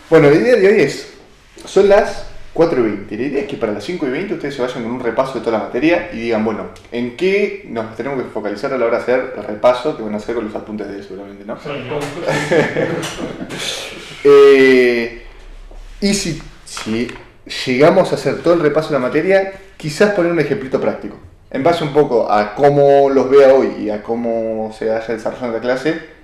Bueno, la idea de hoy son las 4:20. La idea es que para las 5:20 ustedes se vayan con un repaso de toda la materia y digan, bueno, ¿en qué nos tenemos que focalizar a la hora de hacer el repaso que van a hacer con los apuntes de él seguramente, ¿no? Y si llegamos a hacer todo el repaso de la materia, quizás poner un ejemplito práctico. En base un poco a cómo los vea hoy y a cómo se haya desarrollado la clase,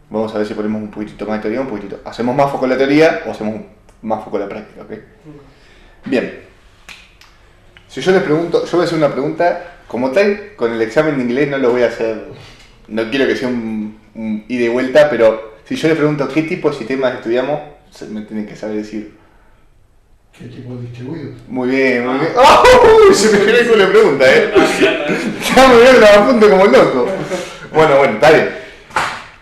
vamos a ver si ponemos un poquitito más de teoría, un poquitito. ¿Hacemos más foco en la teoría o hacemos más foco en la práctica? ¿Okay? Bien. Si yo les pregunto, yo voy a hacer una pregunta, como tal, con el examen de inglés no lo voy a hacer, no quiero que sea un ida y vuelta, pero si yo les pregunto qué tipo de sistemas estudiamos, me tienen que saber decir. ¿Qué tipo de distribuidos? Muy bien, muy bien. ¡Oh! Se me quedó con la pregunta, Ya me vieron la apunte como loco. Bueno, está bien.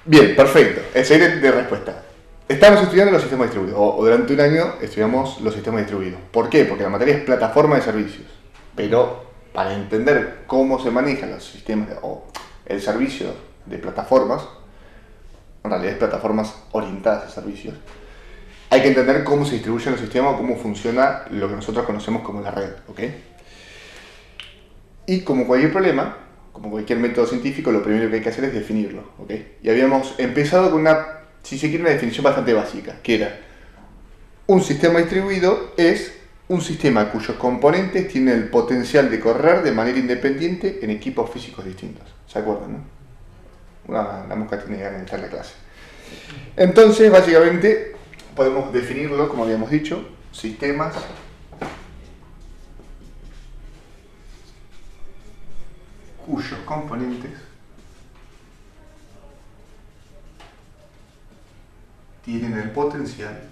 Bien, perfecto. Esa es de respuesta. Estamos estudiando los sistemas distribuidos, o durante un año estudiamos los sistemas distribuidos. ¿Por qué? Porque la materia es plataforma de servicios. Pero para entender cómo se manejan los sistemas, o el servicio de plataformas, en realidad es plataformas orientadas a servicios, hay que entender cómo se distribuyen los sistemas o cómo funciona lo que nosotros conocemos como la red. ¿Ok? Y como cualquier problema, como cualquier método científico, lo primero que hay que hacer es definirlo. ¿Ok? Y habíamos empezado con si se quiere, una definición bastante básica, que era: un sistema distribuido es un sistema cuyos componentes tienen el potencial de correr de manera independiente en equipos físicos distintos. ¿Se acuerdan, no? La mosca tiene ganas de estar en la clase. Entonces, básicamente, podemos definirlo, como habíamos dicho, sistemas cuyos componentes tienen el potencial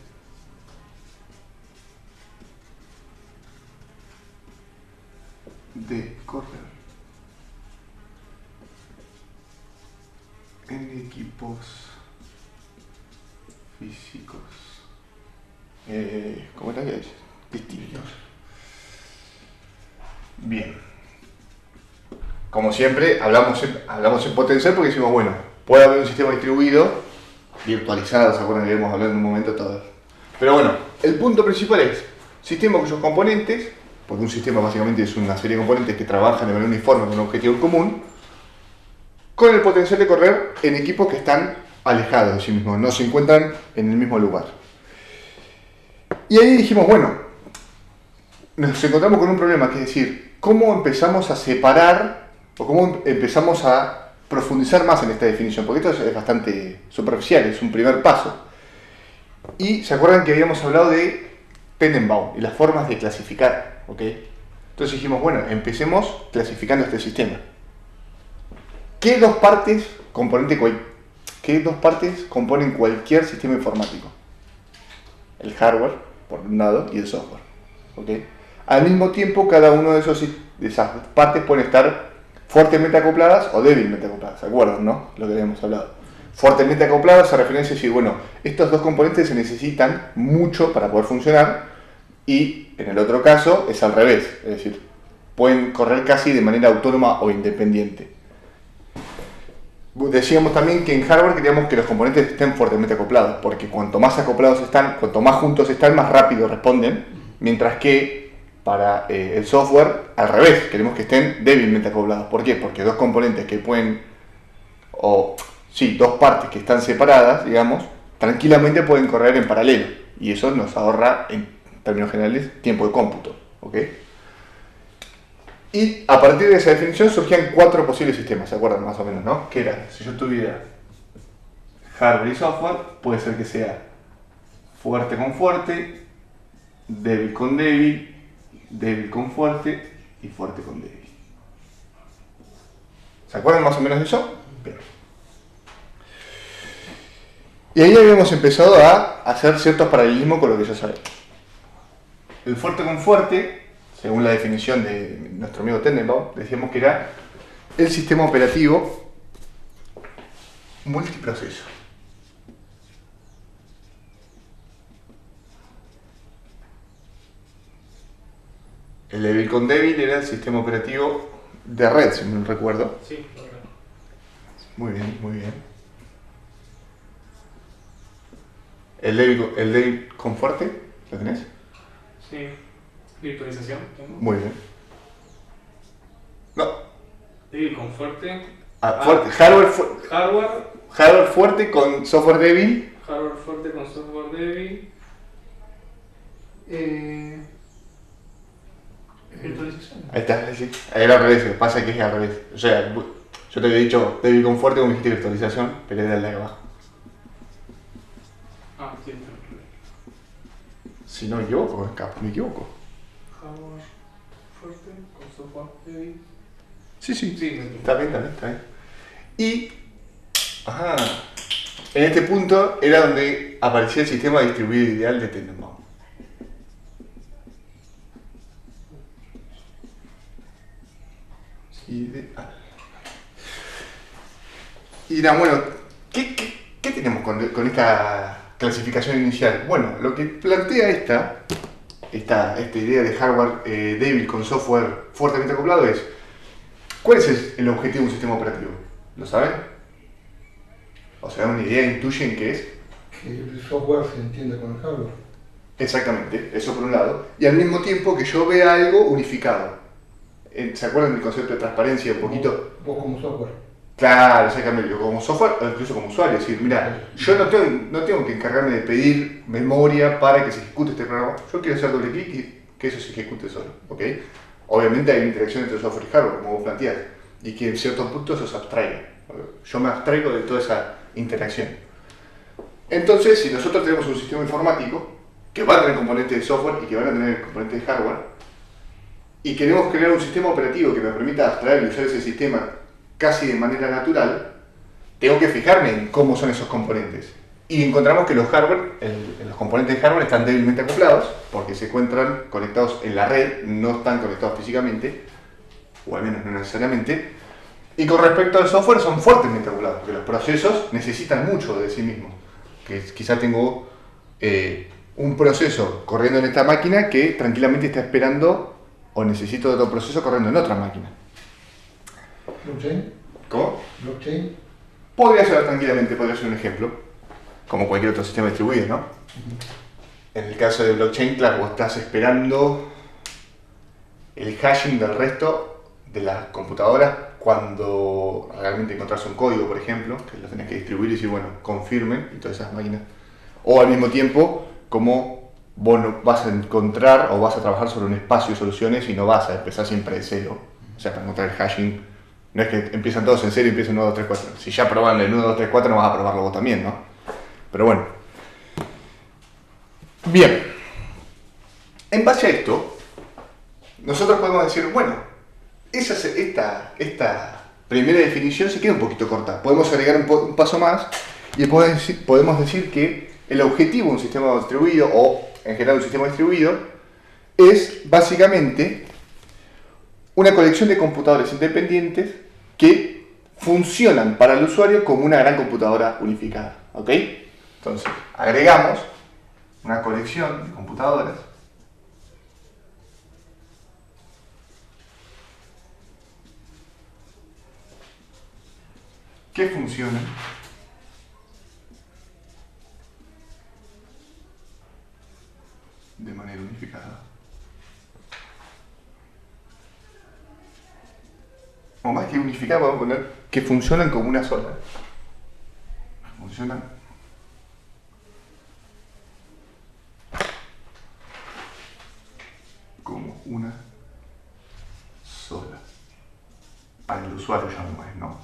de correr en equipos físicos ¿cómo era que dice? Distintos. Bien. Como siempre, hablamos en potencial porque decimos, bueno, puede haber un sistema distribuido virtualizado, ¿se acuerdan que habíamos hablado en un momento todo? Pero bueno, el punto principal es sistema cuyos componentes, porque un sistema básicamente es una serie de componentes que trabajan de manera uniforme con un objetivo en común, con el potencial de correr en equipos que están alejados de sí mismos, no se encuentran en el mismo lugar. Y ahí dijimos, bueno, nos encontramos con un problema, que es decir, ¿cómo empezamos a separar o cómo empezamos a profundizar más en esta definición? Porque esto es bastante superficial, es un primer paso. Y se acuerdan que habíamos hablado de Tenenbaum y las formas de clasificar, ¿ok? Entonces dijimos, bueno, empecemos clasificando este sistema. ¿Qué dos partes componen cualquier sistema informático? El hardware, por un lado, y el software, ¿ok? Al mismo tiempo, cada uno de esas partes pueden estar fuertemente acopladas o débilmente acopladas, ¿se acuerdan, no? Lo que habíamos hablado. Fuertemente acopladas se refiere a decir, bueno, estos dos componentes se necesitan mucho para poder funcionar, y en el otro caso es al revés, es decir, pueden correr casi de manera autónoma o independiente. Decíamos también que en hardware queríamos que los componentes estén fuertemente acoplados, porque cuanto más acoplados están, cuanto más juntos están, más rápido responden, mientras que para el software, al revés, queremos que estén débilmente acoplados. ¿Por qué? Porque dos componentes que pueden, dos partes que están separadas, digamos, tranquilamente pueden correr en paralelo, y eso nos ahorra, en términos generales, tiempo de cómputo. ¿Ok? Y a partir de esa definición surgían 4 posibles sistemas, ¿se acuerdan más o menos, no? Que era, si yo tuviera hardware y software, puede ser que sea fuerte con fuerte, débil con débil, débil con fuerte y fuerte con débil. ¿Se acuerdan más o menos de eso? Bien. Y ahí habíamos empezado a hacer ciertos paralelismos con lo que ya sabemos. El fuerte con fuerte, según la definición de nuestro amigo Tenenbaum, decíamos que era el sistema operativo multiproceso. El débil con débil era el sistema operativo de red, si no recuerdo. Sí, correcto. Muy bien, muy bien. El débil con fuerte, ¿lo tenés? Sí. Virtualización. tengo. Muy bien. No. Débil con fuerte. Fuerte. Hardware. Hardware fuerte con software débil. Hardware fuerte con software débil. Virtualización. Ahí está, sí. Ahí era al revés, lo que pasa es que es al revés. O sea, yo te había dicho débil con fuerte, como dijiste virtualización, pero era el de abajo. Sí, está. Si no me equivoco, me equivoco. Hardware fuerte con software débil. Sí, sí. Sí, me Está bien, está bien. Y, ajá, en este punto era donde aparecía el sistema distribuido ideal de Tenenbaum. Y nada, bueno, ¿qué tenemos con esta clasificación inicial? Bueno, lo que plantea esta idea de hardware débil con software fuertemente acoplado es, ¿cuál es el objetivo de un sistema operativo? ¿Lo saben? O sea, una idea, intuyen qué es. Que el software se entienda con el hardware. Exactamente, eso por un lado. Y al mismo tiempo que yo vea algo unificado. ¿Se acuerdan del concepto de transparencia un poquito? Vos como software. Claro, exactamente. Yo como software, o incluso como usuario, es decir, mira, yo no tengo que encargarme de pedir memoria para que se ejecute este programa. Yo quiero hacer doble clic y que eso se ejecute solo, ¿ok? Obviamente hay una interacción entre software y hardware, como vos planteás, y que en cierto punto eso se abstraiga. Yo me abstraigo de toda esa interacción. Entonces, si nosotros tenemos un sistema informático que va a tener componentes de software y que van a tener componentes de hardware, y queremos crear un sistema operativo que me permita abstraer y usar ese sistema casi de manera natural, tengo que fijarme en cómo son esos componentes. Y encontramos que los componentes de hardware están débilmente acoplados, porque se encuentran conectados en la red, no están conectados físicamente, o al menos no necesariamente. Y con respecto al software son fuertemente acoplados, porque los procesos necesitan mucho de sí mismos. Que quizá tengo un proceso corriendo en esta máquina que tranquilamente está esperando, o necesito otro proceso corriendo en otra máquina. ¿Blockchain? ¿Cómo? ¿Blockchain? Podría ser tranquilamente, podría ser un ejemplo, como cualquier otro sistema distribuido, ¿no? En el caso de blockchain, claro, vos estás esperando el hashing del resto de las computadoras cuando realmente encontrás un código, por ejemplo, que lo tenés que distribuir y decir, bueno, confirmen y todas esas máquinas. O al mismo tiempo, como vos no vas a encontrar o vas a trabajar sobre un espacio de soluciones y no vas a empezar siempre de cero. O sea, para encontrar el hashing, no es que empiezan todos en cero y empiezan 1, 2, 3, 4. Si ya probaron el 1, 2, 3, 4, no vas a probarlo vos también, ¿no? Pero bueno. Bien. En base a esto, nosotros podemos decir, bueno, esta primera definición se queda un poquito corta. Podemos agregar un paso más y podemos decir que el objetivo de un sistema distribuido, o en general un sistema distribuido, es básicamente una colección de computadores independientes que funcionan para el usuario como una gran computadora unificada, ¿ok? Entonces, agregamos una colección de computadoras que funcionan de manera unificada. O más que unificada, vamos a poner que funcionan como una sola. Funcionan como una sola. Para el usuario ya no es, ¿no?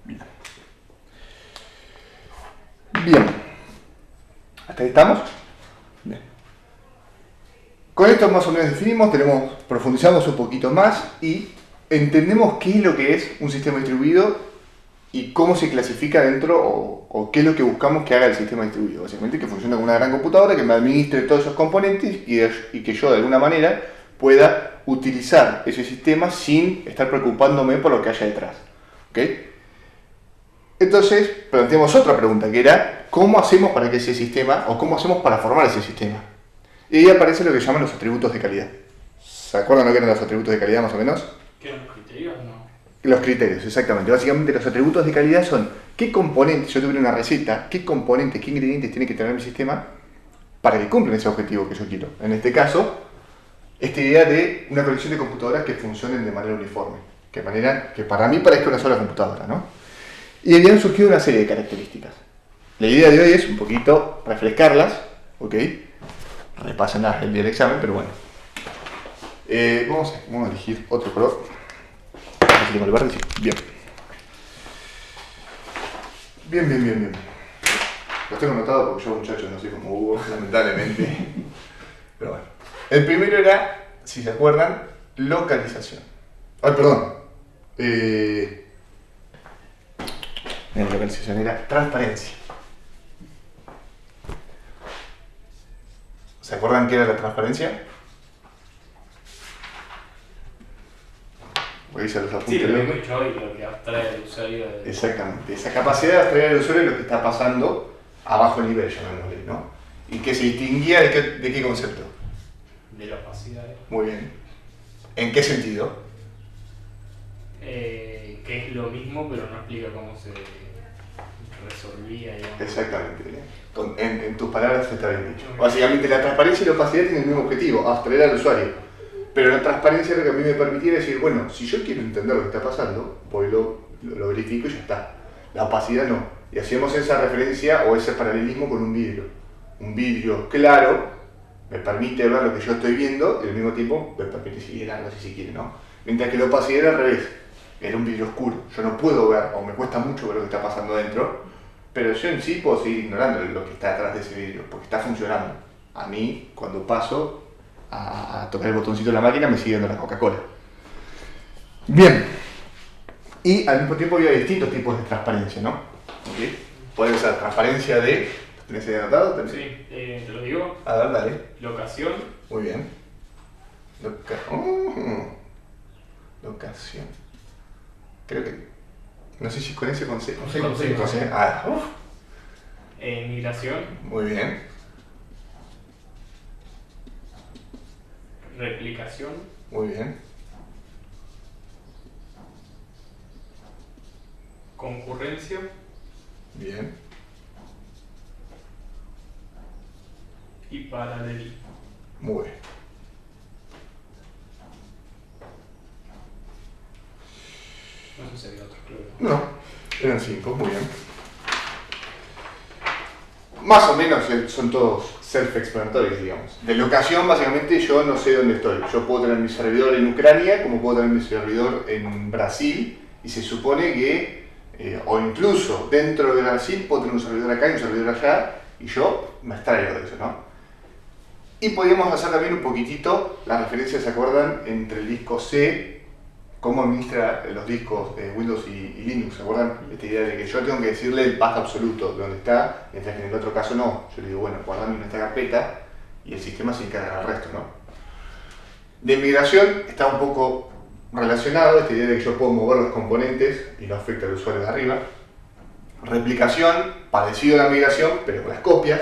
Bien. Bien. ¿Hasta ahí estamos? Bien. Con esto más o menos definimos, profundizamos un poquito más y entendemos qué es lo que es un sistema distribuido y cómo se clasifica dentro o qué es lo que buscamos que haga el sistema distribuido. Básicamente que funcione como una gran computadora, que me administre todos esos componentes y que yo de alguna manera pueda utilizar ese sistema sin estar preocupándome por lo que haya detrás. ¿Ok? Entonces planteamos otra pregunta que era ¿cómo hacemos para que ese sistema o cómo hacemos para formar ese sistema? Y ahí aparece lo que llaman los atributos de calidad. ¿Se acuerdan lo que eran los atributos de calidad más o menos? ¿Qué eran los criterios o no? Los criterios, exactamente. Básicamente los atributos de calidad son qué componentes, yo tuviera una receta, qué componentes, qué ingredientes tiene que tener mi sistema para que cumplan ese objetivo que yo quiero. En este caso, esta idea de una colección de computadoras que funcionen de manera uniforme, que para mí parezca una sola computadora, ¿no? Y habían surgido una serie de características. La idea de hoy es un poquito refrescarlas, ¿ok? Repásenlas el día del examen, pero bueno. Vamos a elegir otro color. Elegimos el verde, sí. Bien. Bien. Los tengo anotados porque yo, muchachos, no soy como Hugo, lamentablemente. Pero bueno. El primero era, si se acuerdan, localización. Ay, perdón. La localización era transparencia. ¿Se acuerdan qué era la transparencia? Voy a irse a los apuntes. Sí, lo mismo yo y lo que abstrae el usuario. Exactamente. Esa capacidad de abstraer al usuario lo que está pasando a bajo nivel, llamémosle, ¿no? ¿Y que se distinguía de qué concepto? De la opacidad. Muy bien. ¿En qué sentido? Que es lo mismo, pero no explica cómo se resolvía. Digamos. Exactamente. En tus palabras está bien dicho. Básicamente la transparencia y la opacidad tienen el mismo objetivo, abstraer al usuario. Pero la transparencia es lo que a mí me permitiera decir, bueno, si yo quiero entender lo que está pasando, voy lo verifico y ya está. La opacidad no. Y hacemos esa referencia o ese paralelismo con un vidrio. Un vidrio claro me permite ver lo que yo estoy viendo y al mismo tiempo me permite seguir algo si se quiere, ¿no? Mientras que la opacidad era al revés. Era un vidrio oscuro. Yo no puedo ver, o me cuesta mucho ver lo que está pasando dentro, pero yo en sí puedo seguir ignorando lo que está detrás de ese vidrio, porque está funcionando. A mí, cuando paso a tocar el botoncito de la máquina, me sigue dando la Coca-Cola. Bien. Y al mismo tiempo había distintos tipos de transparencia, ¿no? ¿Okay? Puede ser transparencia de... ¿Tenés ahí anotado? Sí, te lo digo. A ver, dale. Locación. Muy bien. Locación. Creo que... No sé si con ese concepto. Con C. Migración. Muy bien. Replicación. Muy bien. Concurrencia. Bien. Y paralelismo. Muy bien. No sé si había otros, creo. No, eran 5, muy bien. Más o menos son todos self-explanatorios, digamos. De locación, básicamente, yo no sé dónde estoy. Yo puedo tener mi servidor en Ucrania, como puedo tener mi servidor en Brasil, y se supone que, o incluso dentro de Brasil, puedo tener un servidor acá y un servidor allá, y yo me extraigo de eso, ¿no? Y podríamos hacer también un poquitito la referencia, ¿se acuerdan?, entre el disco C, cómo administra los discos Windows y Linux, ¿se acuerdan? Esta idea de que yo tengo que decirle el path absoluto de dónde está, mientras que en el otro caso no. Yo le digo, bueno, guardame en esta carpeta y el sistema se encarga del resto, ¿no? De migración está un poco relacionado, esta idea de que yo puedo mover los componentes y no afecta al usuario de arriba. Replicación, parecido a la migración, pero con las copias.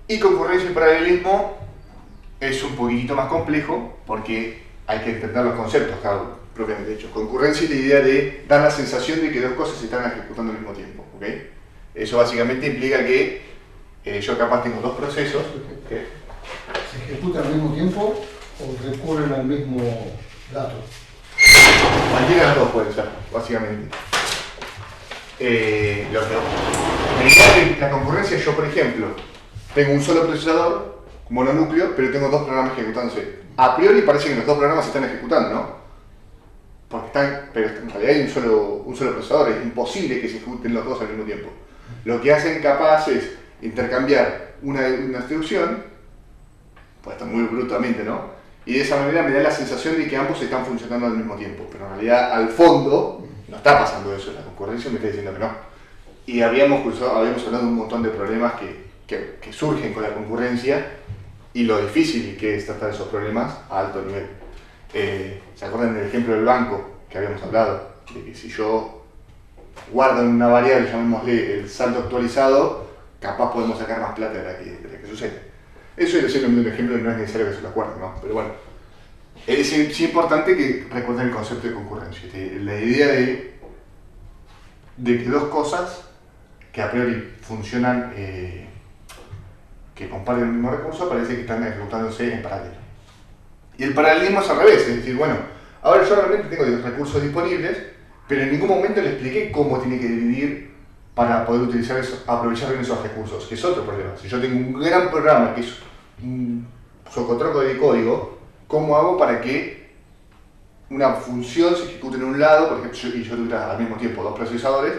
Y concurrencia y paralelismo es un poquitito más complejo porque hay que entender los conceptos, claro, propiamente dicho. Concurrencia es la idea de dar la sensación de que dos cosas se están ejecutando al mismo tiempo, ¿ok? Eso básicamente implica que yo capaz tengo dos procesos. ¿Okay? ¿Se ejecutan al mismo tiempo o recurren al mismo dato? Cualquiera de las dos puede ser, básicamente. La idea de la concurrencia, yo por ejemplo, tengo un solo procesador, mononúcleo, pero tengo dos programas ejecutándose. A priori parece que los dos programas se están ejecutando, ¿no? Pero en realidad hay un solo procesador, es imposible que se ejecuten los dos al mismo tiempo. Lo que hacen capaz es intercambiar una instrucción, pues está muy brutamente, ¿no? Y de esa manera me da la sensación de que ambos están funcionando al mismo tiempo, pero en realidad al fondo no está pasando eso, la concurrencia me está diciendo que no. Y habíamos hablado de un montón de problemas que surgen con la concurrencia y lo difícil que es tratar esos problemas a alto nivel. ¿Se acuerdan del ejemplo del banco que habíamos hablado? De que si yo guardo en una variable, llamémosle el saldo actualizado, capaz podemos sacar más plata de la que sucede. Eso es un ejemplo y no es necesario que se lo acuerden, ¿no? Pero bueno, Es importante que recuerden el concepto de concurrencia. La idea de que dos cosas que a priori funcionan, que comparten el mismo recurso, parece que están ejecutándose en paralelo. Y el paralelismo es al revés, es decir, bueno, ahora yo realmente tengo recursos disponibles, pero en ningún momento le expliqué cómo tiene que dividir para poder utilizar eso, aprovechar bien esos recursos, que es otro problema. Si yo tengo un gran programa que es un socotroco de código, ¿cómo hago para que una función se ejecute en un lado, por ejemplo, y yo tuviera al mismo tiempo dos procesadores?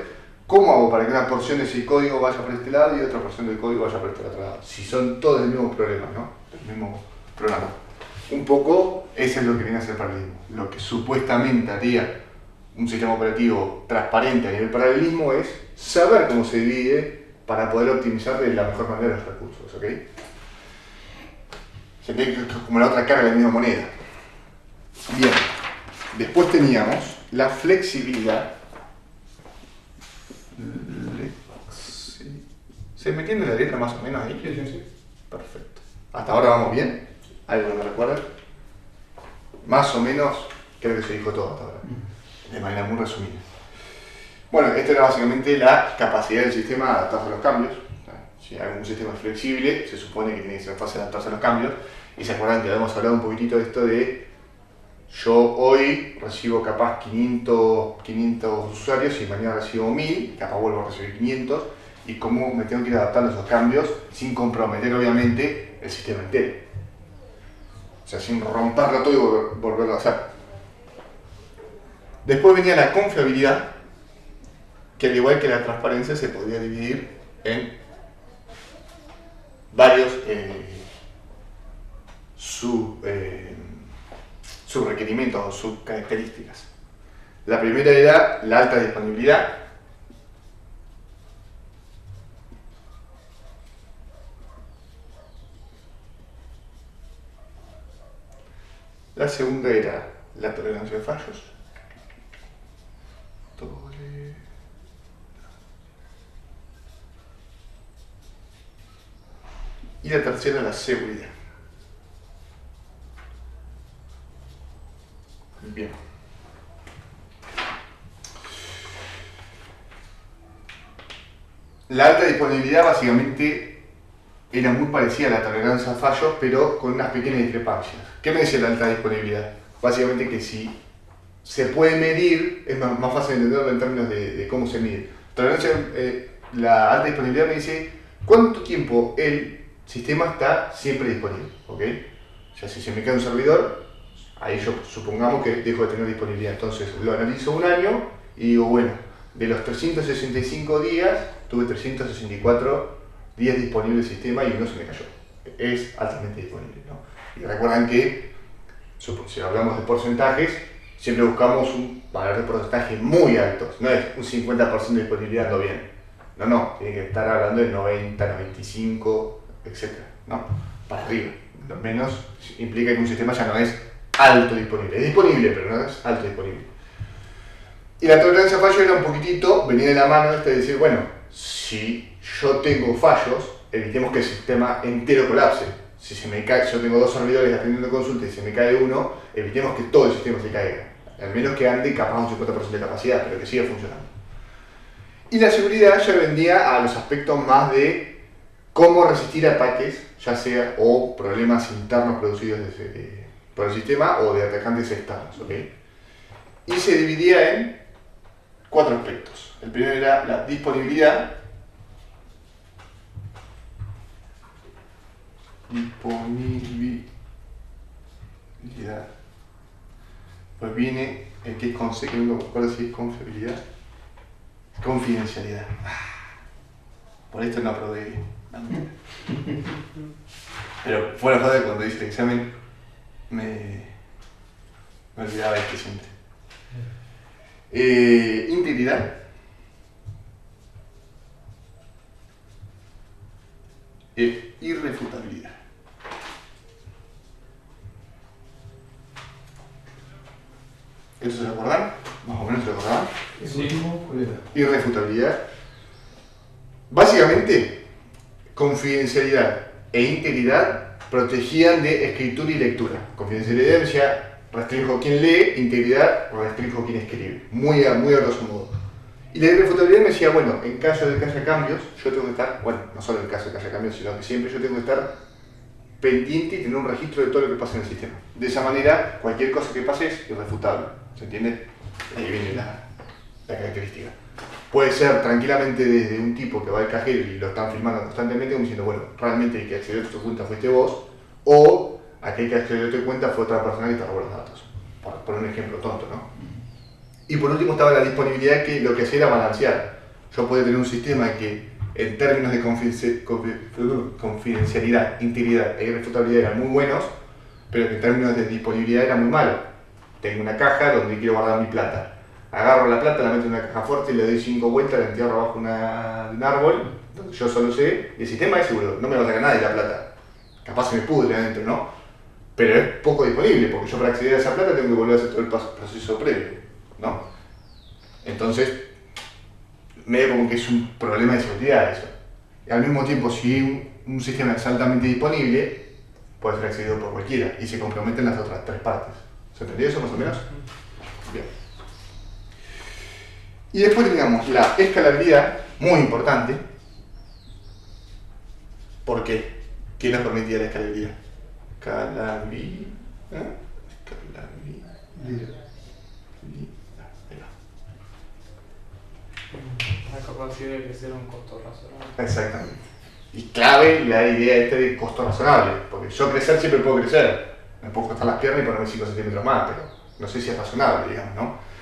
¿Cómo hago para que una porción de ese código vaya por este lado y otra porción del código vaya por este otro lado? Si son todos del mismo problema, ¿no? Del mismo programa. Un poco, eso es lo que viene a ser el paralelismo. Lo que supuestamente haría un sistema operativo transparente a nivel paralelismo es saber cómo se divide para poder optimizar de la mejor manera los recursos, ¿ok? Se ve como la otra cara de la misma moneda. Bien, después teníamos la flexibilidad. ¿Se me entiende la letra más o menos ahí? Sí. Perfecto. ¿Hasta ahora vamos bien? ¿Algo que me recuerda? Más o menos, creo que se dijo todo hasta ahora. De manera muy resumida. Bueno, esta era básicamente la capacidad del sistema de adaptarse a los cambios. Si algún sistema es flexible, se supone que tiene que ser fácil de adaptarse a los cambios. Y se acuerdan que habíamos hablado un poquitito de esto de yo hoy recibo capaz 500 usuarios y mañana recibo 1000, capaz vuelvo a recibir 500, y cómo me tengo que ir adaptando a esos cambios sin comprometer obviamente el sistema entero. O sea, sin romperlo todo y volverlo a hacer. Después venía la confiabilidad, que al igual que la transparencia se podía dividir en varios subrequerimientos o subcaracterísticas. La primera era la alta disponibilidad. La segunda era la tolerancia de fallos. Y la tercera, la seguridad. Bien. La alta disponibilidad básicamente era muy parecida a la tolerancia a fallos, pero con unas pequeñas discrepancias. ¿Qué me decía la alta disponibilidad? Básicamente que si se puede medir, es más fácil entenderlo en términos de cómo se mide. La alta disponibilidad me dice cuánto tiempo el sistema está siempre disponible, ¿ok? O sea, si se me cae un servidor, ahí yo supongamos que dejo de tener disponibilidad. Entonces lo analizo un año y digo, bueno, de los 365 días, tuve 364 días disponible el sistema y uno se me cayó. Es altamente disponible, ¿no? Y recuerdan que, si hablamos de porcentajes, siempre buscamos un valor de porcentaje muy alto. No es un 50% de disponibilidad, ando bien. No, tiene que estar hablando de 90, 95, etc. ¿No? Para arriba. Lo menos implica que un sistema ya no es alto disponible. Es disponible, pero no es alto disponible. Y la tolerancia a fallo era un poquitito, venía de la mano de decir, bueno, si yo tengo fallos, evitemos que el sistema entero colapse. Si se me cae, yo tengo dos servidores atendiendo consultas y se me cae uno, evitemos que todo el sistema se caiga. Al menos que ande capaz un 50% de capacidad, pero que siga funcionando. Y la seguridad ya vendía a los aspectos más de cómo resistir ataques, ya sea o problemas internos producidos por el sistema o de atacantes externos, ¿ok? Y se dividía en 4 aspectos. El primero era la disponibilidad. Pues viene el que es que no me acuerdo si es confiabilidad. Confidencialidad. Por esto no aprobé. Pero fuera de cuando hice el examen me olvidaba este siempre. Integridad. Irrefutabilidad. ¿Eso se lo acordan? Más o menos se lo acordaban. ¿El último cuál era? Irrefutabilidad. Básicamente, confidencialidad e integridad protegían de escritura y lectura. Confidencialidad decía, restrinjo quién lee, integridad, restrinjo quién escribe. Muy a grosso modo. Y la irrefutabilidad me decía, bueno, en caso de que haya cambios, yo tengo que estar, bueno, no solo en caso de que haya cambios, sino que siempre yo tengo que estar pendiente y tener un registro de todo lo que pasa en el sistema. De esa manera, cualquier cosa que pase es irrefutable. ¿Se entiende? Ahí viene la característica. Puede ser tranquilamente desde un tipo que va al cajero y lo están filmando constantemente, como diciendo, bueno, realmente el que accedió a tu cuenta fuiste vos, o aquel que accedió a tu cuenta fue otra persona que te robó los datos. Por un ejemplo tonto, ¿no? Y por último estaba la disponibilidad, que lo que hacía era balancear. Yo podía tener un sistema que en términos de confidencialidad, integridad e irrefutabilidad eran muy buenos, pero que en términos de disponibilidad era muy malo. Tengo una caja donde quiero guardar mi plata. Agarro la plata, la meto en una caja fuerte y le doy 5 vueltas, la entierro abajo de un árbol, donde yo solo sé, y el sistema es seguro, no me va a sacar nadie la plata. Capaz se me pudre adentro, ¿no? Pero es poco disponible, porque yo para acceder a esa plata tengo que volver a hacer todo el proceso previo, ¿no? Entonces, medio como que es un problema de seguridad eso. Y al mismo tiempo, si un sistema es altamente disponible, puede ser accedido por cualquiera y se comprometen las otras 3 partes. ¿Se entendió eso más o menos? Bien. Y después teníamos la escalabilidad, muy importante. ¿Por qué? ¿Qué nos permitía la escalabilidad? La capacidad de crecer a un costo razonable. Exactamente. Y clave la idea esta de costo razonable, porque yo crecer siempre puedo crecer. Me puedo cortar las piernas y ponerme 5 centímetros más, pero no sé si es razonable, digamos, ¿no?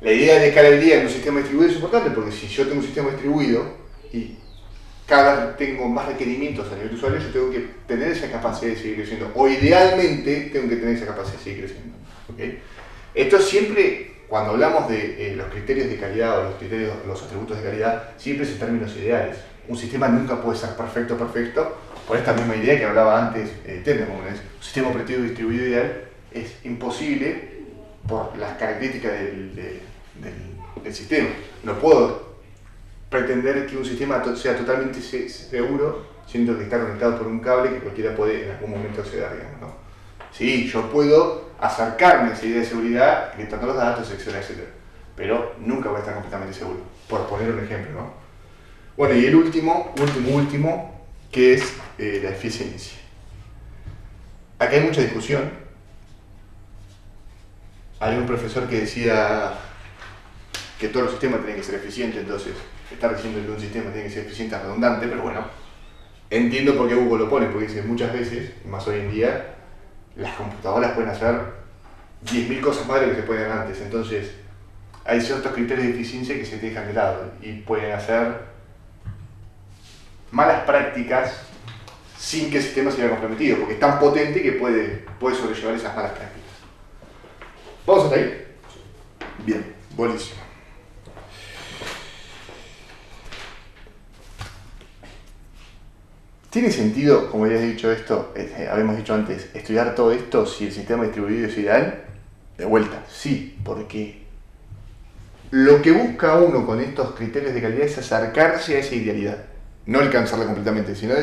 La idea de escalabilidad en un sistema distribuido es importante, porque si yo tengo un sistema distribuido y cada vez tengo más requerimientos a nivel de usuario, yo tengo que tener esa capacidad de seguir creciendo, o idealmente tengo que tener esa capacidad de seguir creciendo. ¿Okay? Esto siempre, cuando hablamos de los criterios de calidad o los atributos de calidad, siempre es en términos ideales. Un sistema nunca puede ser perfecto, por esta misma idea que hablaba antes Tenenbaum. Un sistema operativo distribuido ideal es imposible por las características del sistema. No puedo pretender que un sistema sea totalmente seguro, siendo que está conectado por un cable que cualquiera puede en algún momento acceder, digamos, ¿no? Sí, yo puedo acercarme a esa idea de seguridad, encriptando los datos, etcétera, etcétera, pero nunca voy a estar completamente seguro, por poner un ejemplo, ¿no? Bueno, y el último, que es la eficiencia. Acá hay mucha discusión. Hay un profesor que decía que todos los sistemas tienen que ser eficientes, entonces estar diciendo que un sistema tiene que ser eficiente es redundante, pero bueno, entiendo por qué Google lo pone, porque dice muchas veces, y más hoy en día, las computadoras pueden hacer 10.000 cosas más de lo que se podían antes, entonces hay ciertos criterios de eficiencia que se dejan de lado y pueden hacer malas prácticas sin que el sistema se vea comprometido, porque es tan potente que puede sobrellevar esas malas prácticas. ¿Vamos hasta ahí? Bien, buenísimo. ¿Tiene sentido, como ya he dicho esto, habíamos dicho antes, estudiar todo esto si el sistema distribuido es ideal? De vuelta, sí, porque lo que busca uno con estos criterios de calidad es acercarse a esa idealidad, no alcanzarla completamente, sino,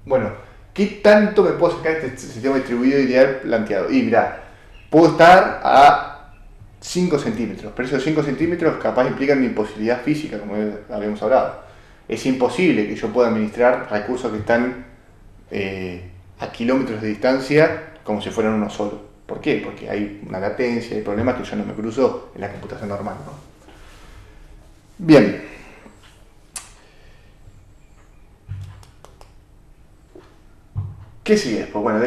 bueno, ¿qué tanto me puedo sacar de este sistema distribuido ideal planteado? Y mirá, puedo estar a 5 centímetros, pero esos 5 centímetros capaz implican mi imposibilidad física, como habíamos hablado. Es imposible que yo pueda administrar recursos que están a kilómetros de distancia como si fueran uno solo. ¿Por qué? Porque hay una latencia, hay problemas que yo no me cruzo en la computación normal, ¿no? Bien. ¿Qué sigue después? Bueno,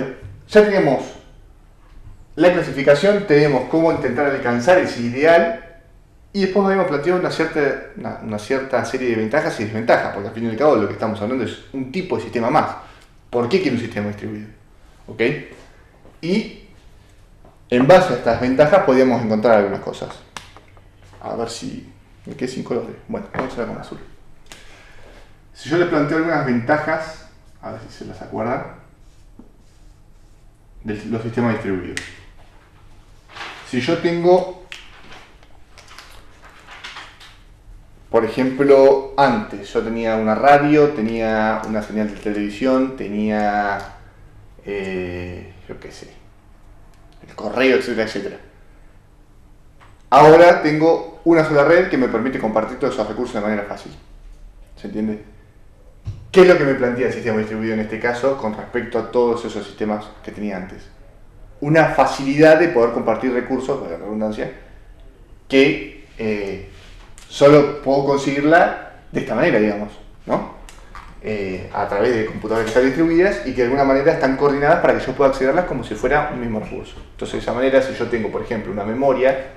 ya tenemos la clasificación, tenemos cómo intentar alcanzar ese ideal. Y después habíamos planteado una cierta serie de ventajas y desventajas, porque al fin y al cabo lo que estamos hablando es un tipo de sistema más. ¿Por qué quiero un sistema distribuido? ¿Ok? Y en base a estas ventajas podíamos encontrar algunas cosas. A ver si me quedé sin colores. Bueno, vamos a ver con azul. Si yo les planteo algunas ventajas, a ver si se las acuerdan, de los sistemas distribuidos. Si yo tengo, por ejemplo, antes yo tenía una radio, tenía una señal de televisión, tenía, yo qué sé, el correo, etcétera, etcétera. Ahora tengo una sola red que me permite compartir todos esos recursos de manera fácil. ¿Se entiende? ¿Qué es lo que me plantea el sistema distribuido en este caso con respecto a todos esos sistemas que tenía antes? Una facilidad de poder compartir recursos, por la redundancia, que solo puedo conseguirla de esta manera, digamos, ¿no? A través de computadoras que están distribuidas y que de alguna manera están coordinadas para que yo pueda accederlas como si fuera un mismo recurso. Entonces, de esa manera, si yo tengo, por ejemplo, una memoria,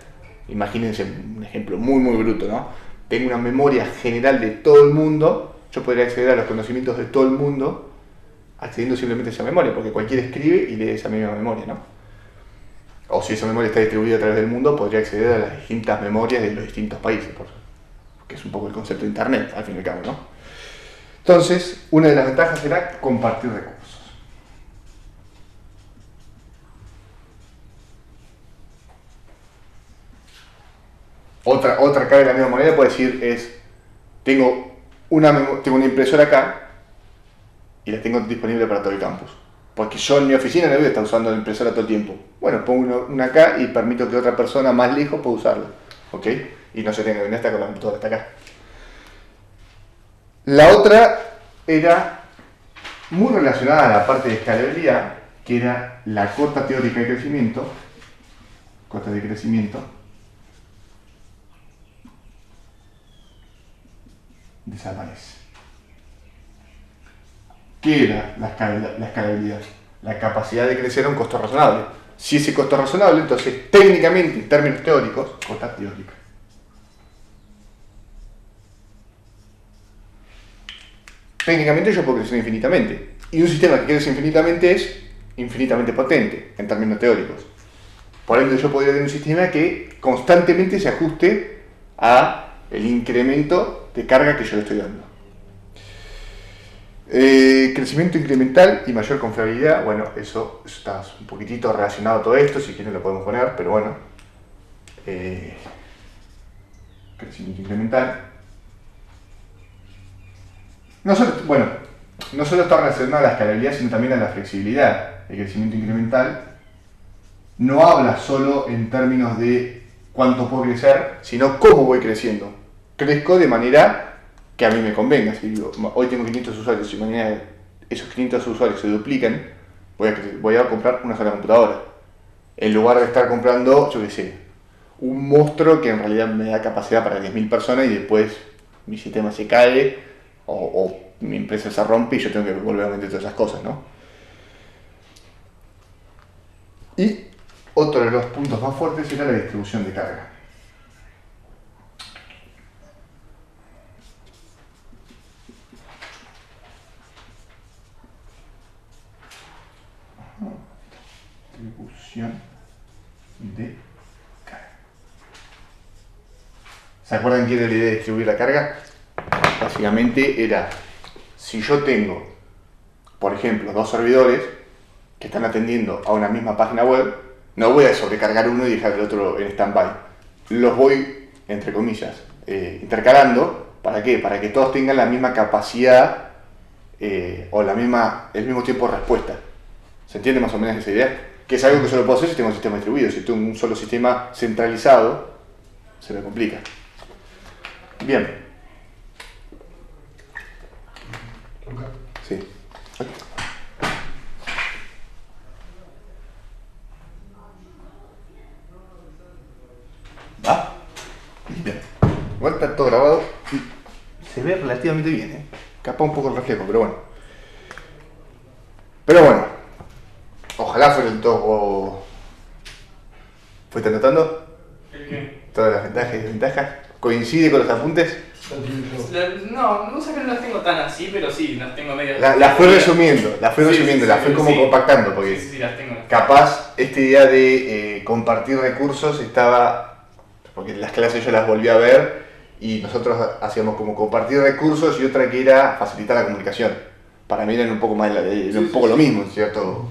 imagínense un ejemplo muy, muy bruto, ¿no? Tengo una memoria general de todo el mundo, yo podría acceder a los conocimientos de todo el mundo accediendo simplemente a esa memoria, porque cualquiera escribe y lee esa misma memoria, ¿no? O si esa memoria está distribuida a través del mundo, podría acceder a las distintas memorias de los distintos países, que es un poco el concepto de Internet, al fin y al cabo, ¿no? Entonces, una de las ventajas será compartir recursos. Otra cara de la misma moneda puede decir es, tengo una impresora acá y la tengo disponible para todo el campus. Porque yo en mi oficina no voy a estar usando la impresora todo el tiempo. Bueno, pongo una acá y permito que otra persona más lejos pueda usarla. ¿Ok? Y no se tenga que venir hasta con la computadora hasta acá. La otra era muy relacionada a la parte de escalabilidad, que era la cota teórica de crecimiento. Cota de crecimiento. Desaparece. ¿Qué era la escalabilidad? La capacidad de crecer a un costo razonable. Si ese costo es razonable, entonces técnicamente, en términos teóricos, cota teórica. Técnicamente yo puedo crecer infinitamente. Y un sistema que crece infinitamente es infinitamente potente, en términos teóricos. Por ende yo podría tener un sistema que constantemente se ajuste a el incremento de carga que yo le estoy dando. Crecimiento incremental y mayor confiabilidad, bueno, eso está un poquitito relacionado a todo esto, si quieren lo podemos poner, pero bueno. Crecimiento incremental. No solo está relacionado a la escalabilidad, sino también a la flexibilidad. El crecimiento incremental no habla solo en términos de cuánto puedo crecer, sino cómo voy creciendo. Crezco de manera que a mí me convenga. Si digo, hoy tengo 500 usuarios y mañana esos 500 usuarios se duplican, voy a comprar una sola computadora. En lugar de estar comprando, yo qué sé, un monstruo que en realidad me da capacidad para 10.000 personas y después mi sistema se cae o mi empresa se rompe y yo tengo que volver a vender todas esas cosas, ¿no? Y otro de los puntos más fuertes era la distribución de carga. Distribución de carga. ¿Se acuerdan qué era la idea de distribuir la carga? Básicamente era, si yo tengo, por ejemplo, dos servidores que están atendiendo a una misma página web, no voy a sobrecargar uno y dejar el otro en stand-by. Los voy, entre comillas, intercalando. ¿Para qué? Para que todos tengan la misma capacidad o el mismo tiempo de respuesta. ¿Se entiende más o menos esa idea? Que es algo que solo puedo hacer si tengo un sistema distribuido. Si tengo un solo sistema centralizado, se me complica. Bien. Sí. ¿Va? Bien. Igual está todo grabado y se ve relativamente bien, ¿eh? Capaz un poco el reflejo, pero bueno. Ojalá fuera el todo. ¿Fuiste anotando? ¿El qué? Todas las ventajas y desventajas. ¿Coincide con los apuntes? No sé que no las tengo tan así, pero sí, las tengo medio. Las fui resumiendo, las fui como sí. compactando, porque Sí, las tengo. capaz esta idea de compartir recursos estaba, porque en las clases yo las volví a ver y nosotros hacíamos como compartir recursos y otra que era facilitar la comunicación. Para mí eran un poco más lo mismo en cierto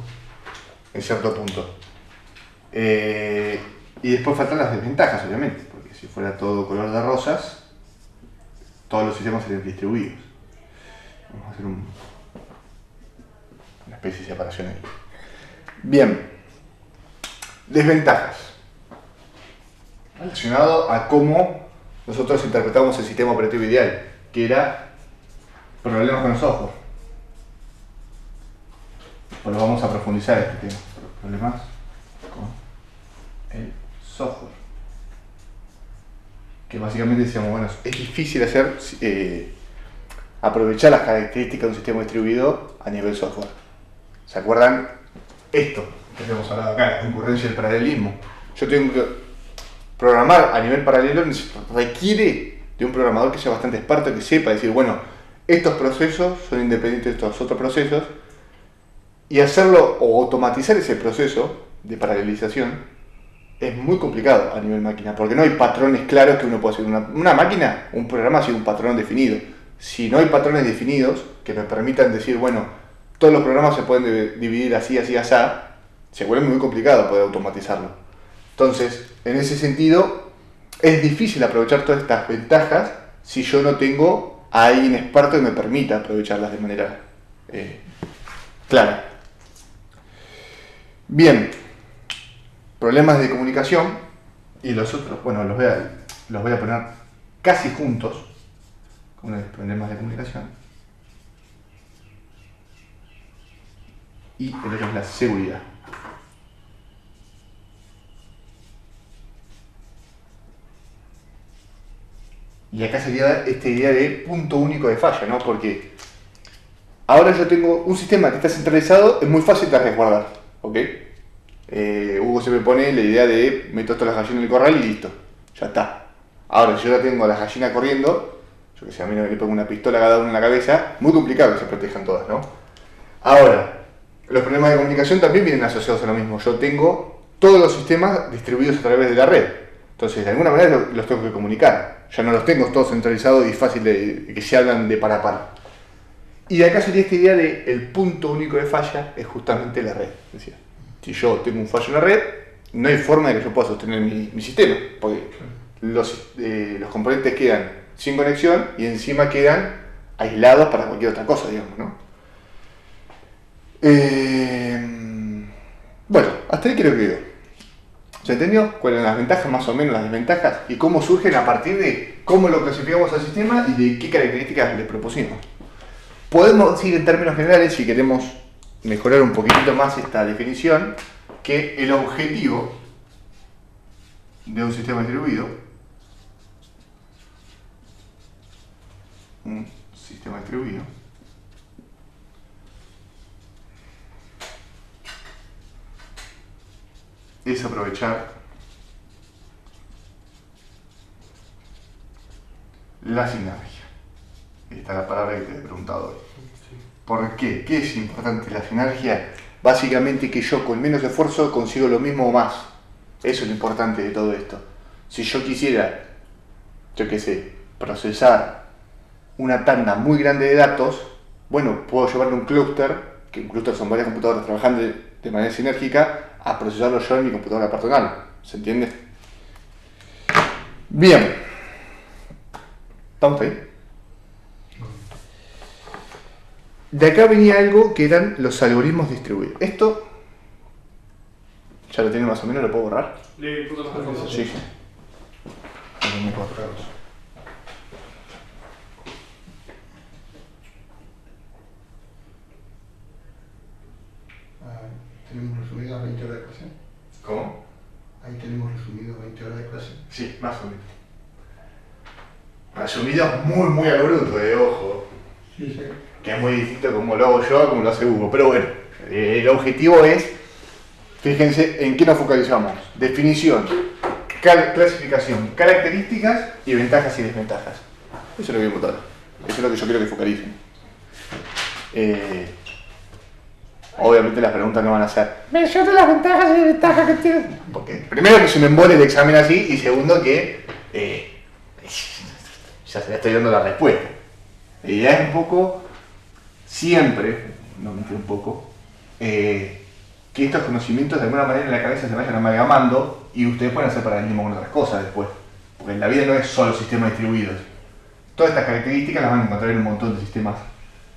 punto. Y después faltan las desventajas, obviamente, porque si fuera todo color de rosas, todos los sistemas serían distribuidos. Vamos a hacer una especie de separación ahí. Bien. Desventajas. Relacionado a cómo nosotros interpretamos el sistema operativo ideal, que era problemas con el software. Pues lo vamos a profundizar este tema. Problemas con el software. Que básicamente decíamos, bueno, es difícil hacer aprovechar las características de un sistema distribuido a nivel software. ¿Se acuerdan? Esto que hemos hablado acá, la concurrencia y el paralelismo. Yo tengo que programar a nivel paralelo, requiere de un programador que sea bastante experto, que sepa decir, bueno, estos procesos son independientes de estos otros procesos, y hacerlo o automatizar ese proceso de paralelización es muy complicado a nivel máquina, porque no hay patrones claros que uno pueda hacer. Una máquina, un programa sigue un patrón definido. Si no hay patrones definidos que me permitan decir, bueno, todos los programas se pueden dividir así, así, así, se vuelve muy complicado poder automatizarlo. Entonces, en ese sentido, es difícil aprovechar todas estas ventajas si yo no tengo a alguien experto que me permita aprovecharlas de manera clara. Bien, problemas de comunicación, y los otros, bueno, los voy a poner casi juntos, con los problemas de comunicación. Y el otro es la seguridad. Y acá sería esta idea de punto único de falla, ¿no? Porque ahora yo tengo un sistema que está centralizado, es muy fácil de resguardar, ¿ok? Hugo se me pone la idea de meto todas las gallinas en el corral y listo, ya está. Ahora, si yo ya tengo a las gallinas corriendo, yo que sé, a mí le pongo una pistola a cada una en la cabeza, muy complicado que se protejan todas, ¿no? Ahora, los problemas de comunicación también vienen asociados a lo mismo. Yo tengo todos los sistemas distribuidos a través de la red. Entonces, de alguna manera los tengo que comunicar. Ya no los tengo todos centralizados y fácil de que se hablan de par a par. Y de acá sería esta idea de el punto único de falla es justamente la red. Decía, si yo tengo un fallo en la red, no hay forma de que yo pueda sostener mi sistema, porque los componentes quedan sin conexión y encima quedan aislados para cualquier otra cosa, digamos, ¿no? Bueno, hasta ahí creo que quedó. ¿Se entendió? ¿Cuáles son las ventajas, más o menos las desventajas? Y cómo surgen a partir de cómo lo clasificamos al sistema y de qué características le propusimos. Podemos decir en términos generales, si queremos mejorar un poquitito más esta definición, que el objetivo de un sistema distribuido, es aprovechar la sinergia. Esta es la palabra que te he preguntado hoy. ¿Por qué? ¿Qué es importante la sinergia? Básicamente que yo con menos esfuerzo consigo lo mismo o más. Eso es lo importante de todo esto. Si yo quisiera, yo qué sé, procesar una tanda muy grande de datos, bueno, puedo llevarle un clúster, que un clúster son varias computadoras trabajando de manera sinérgica, a procesarlo yo en mi computadora personal. ¿Se entiende? Bien. ¿Estamos ahí? De acá venía algo que eran los algoritmos distribuidos. Esto, ya lo tiene más o menos, ¿lo puedo borrar? Sí. Tenemos resumidas 20 horas de clase. ¿Cómo? Ahí tenemos resumido 20 horas de clase. Sí, más o menos. Resumido muy a lo bruto, ojo. Sí, sí. Que es muy distinto como lo hago yo a como lo hace Hugo. Pero bueno, el objetivo es, fíjense en qué nos focalizamos. Definición, clasificación, características y ventajas y desventajas. Eso es lo que vimos ahora. Eso es lo que yo quiero que focalicen. Obviamente las preguntas no van a ser menciona las ventajas y desventajas que tiene. Porque primero que se me embole el examen así y segundo que ya se le estoy dando la respuesta. La idea es un poco, siempre, no mentir un poco, que estos conocimientos de alguna manera en la cabeza se vayan amalgamando y ustedes puedan hacer paralelismo con otras cosas después. Porque en la vida no es solo sistemas distribuidos. Todas estas características las van a encontrar en un montón de sistemas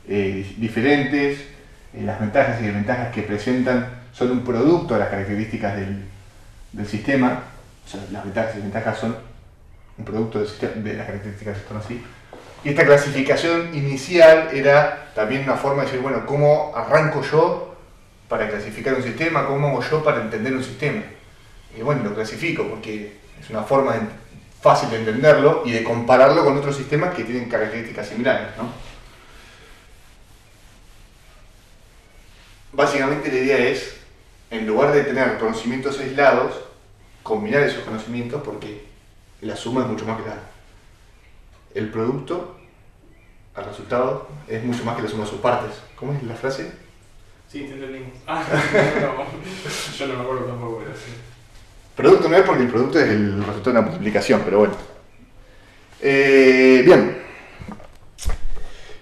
diferentes. Las ventajas y desventajas que presentan son un producto de las características del sistema, o sea, las ventajas y desventajas son un producto del sistema, de las características que están así. Y esta clasificación inicial era también una forma de decir, bueno, ¿cómo arranco yo para clasificar un sistema? ¿Cómo hago yo para entender un sistema? Y bueno, lo clasifico porque es una forma fácil de entenderlo y de compararlo con otros sistemas que tienen características similares, ¿no? Básicamente la idea es, en lugar de tener conocimientos aislados, combinar esos conocimientos porque la suma es mucho más grande. El producto al resultado es mucho más que la suma de sus partes. ¿Cómo es la frase? Sí, te entendimos. Ah, no, yo no me acuerdo tampoco, pero sí. Producto no es porque el producto es el resultado de una multiplicación, pero bueno. Bien.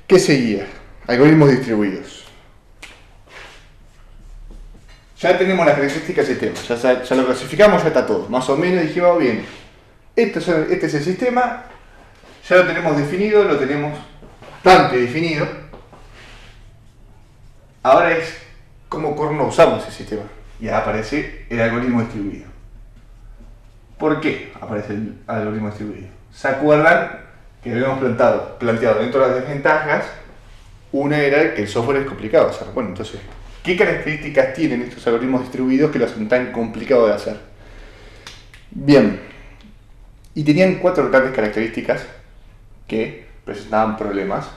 ¿Qué seguía? Algoritmos distribuidos. Ya tenemos las características del sistema, ya lo clasificamos, ya está todo. Más o menos dijimos, bien, este es el sistema, ya lo tenemos definido, lo tenemos bastante definido. Ahora es cómo corno usamos ese sistema. Y aparece el algoritmo distribuido. ¿Por qué aparece el algoritmo distribuido? ¿Se acuerdan que habíamos planteado dentro de las desventajas? Una era que el software es complicado de hacer. Bueno, entonces, ¿qué características tienen estos algoritmos distribuidos que lo hacen tan complicado de hacer? Bien, y tenían 4 grandes características que presentaban problemas.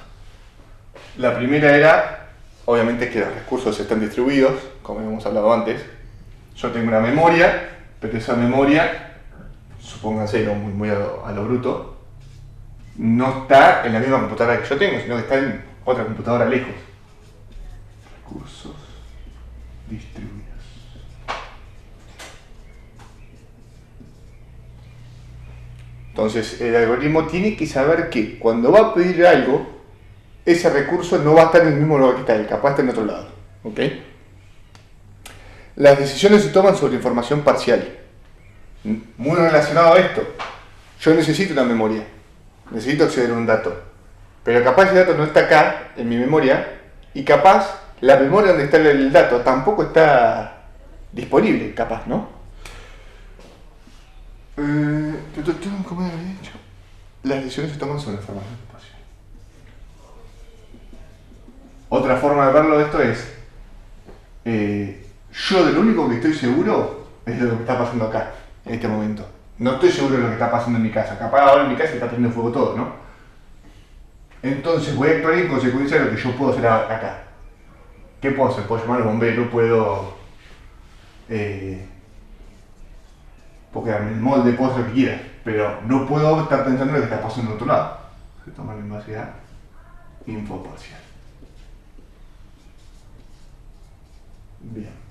La primera era, obviamente, que los recursos están distribuidos, como hemos hablado antes. Yo tengo una memoria, pero esa memoria, supónganse muy a lo bruto, no está en la misma computadora que yo tengo, sino que está en otra computadora lejos. Recursos distribuidos. Entonces el algoritmo tiene que saber que cuando va a pedir algo, ese recurso no va a estar en el mismo lugar que está él, capaz está en otro lado. ¿Ok? Las decisiones se toman sobre información parcial. Muy relacionado a esto. Yo necesito una memoria, necesito acceder a un dato, pero capaz ese dato no está acá, en mi memoria, y capaz la memoria donde está el dato tampoco está disponible, capaz, ¿no? ¿Cómo había dicho? Las decisiones se toman sobre información parcial. Otra forma de verlo esto es, yo de lo único que estoy seguro es de lo que está pasando acá, en este momento. No estoy seguro de lo que está pasando en mi casa. Capaz ahora en mi casa está prendiendo fuego todo, ¿no? Entonces voy a actuar en consecuencia de lo que yo puedo hacer acá. ¿Qué puedo hacer? Puedo llamar al bombero, puedo quedarme en el molde, puedo hacer lo que quiera. Pero no puedo estar pensando en lo que está pasando en otro lado. Se toma en base a info parcial. Bien.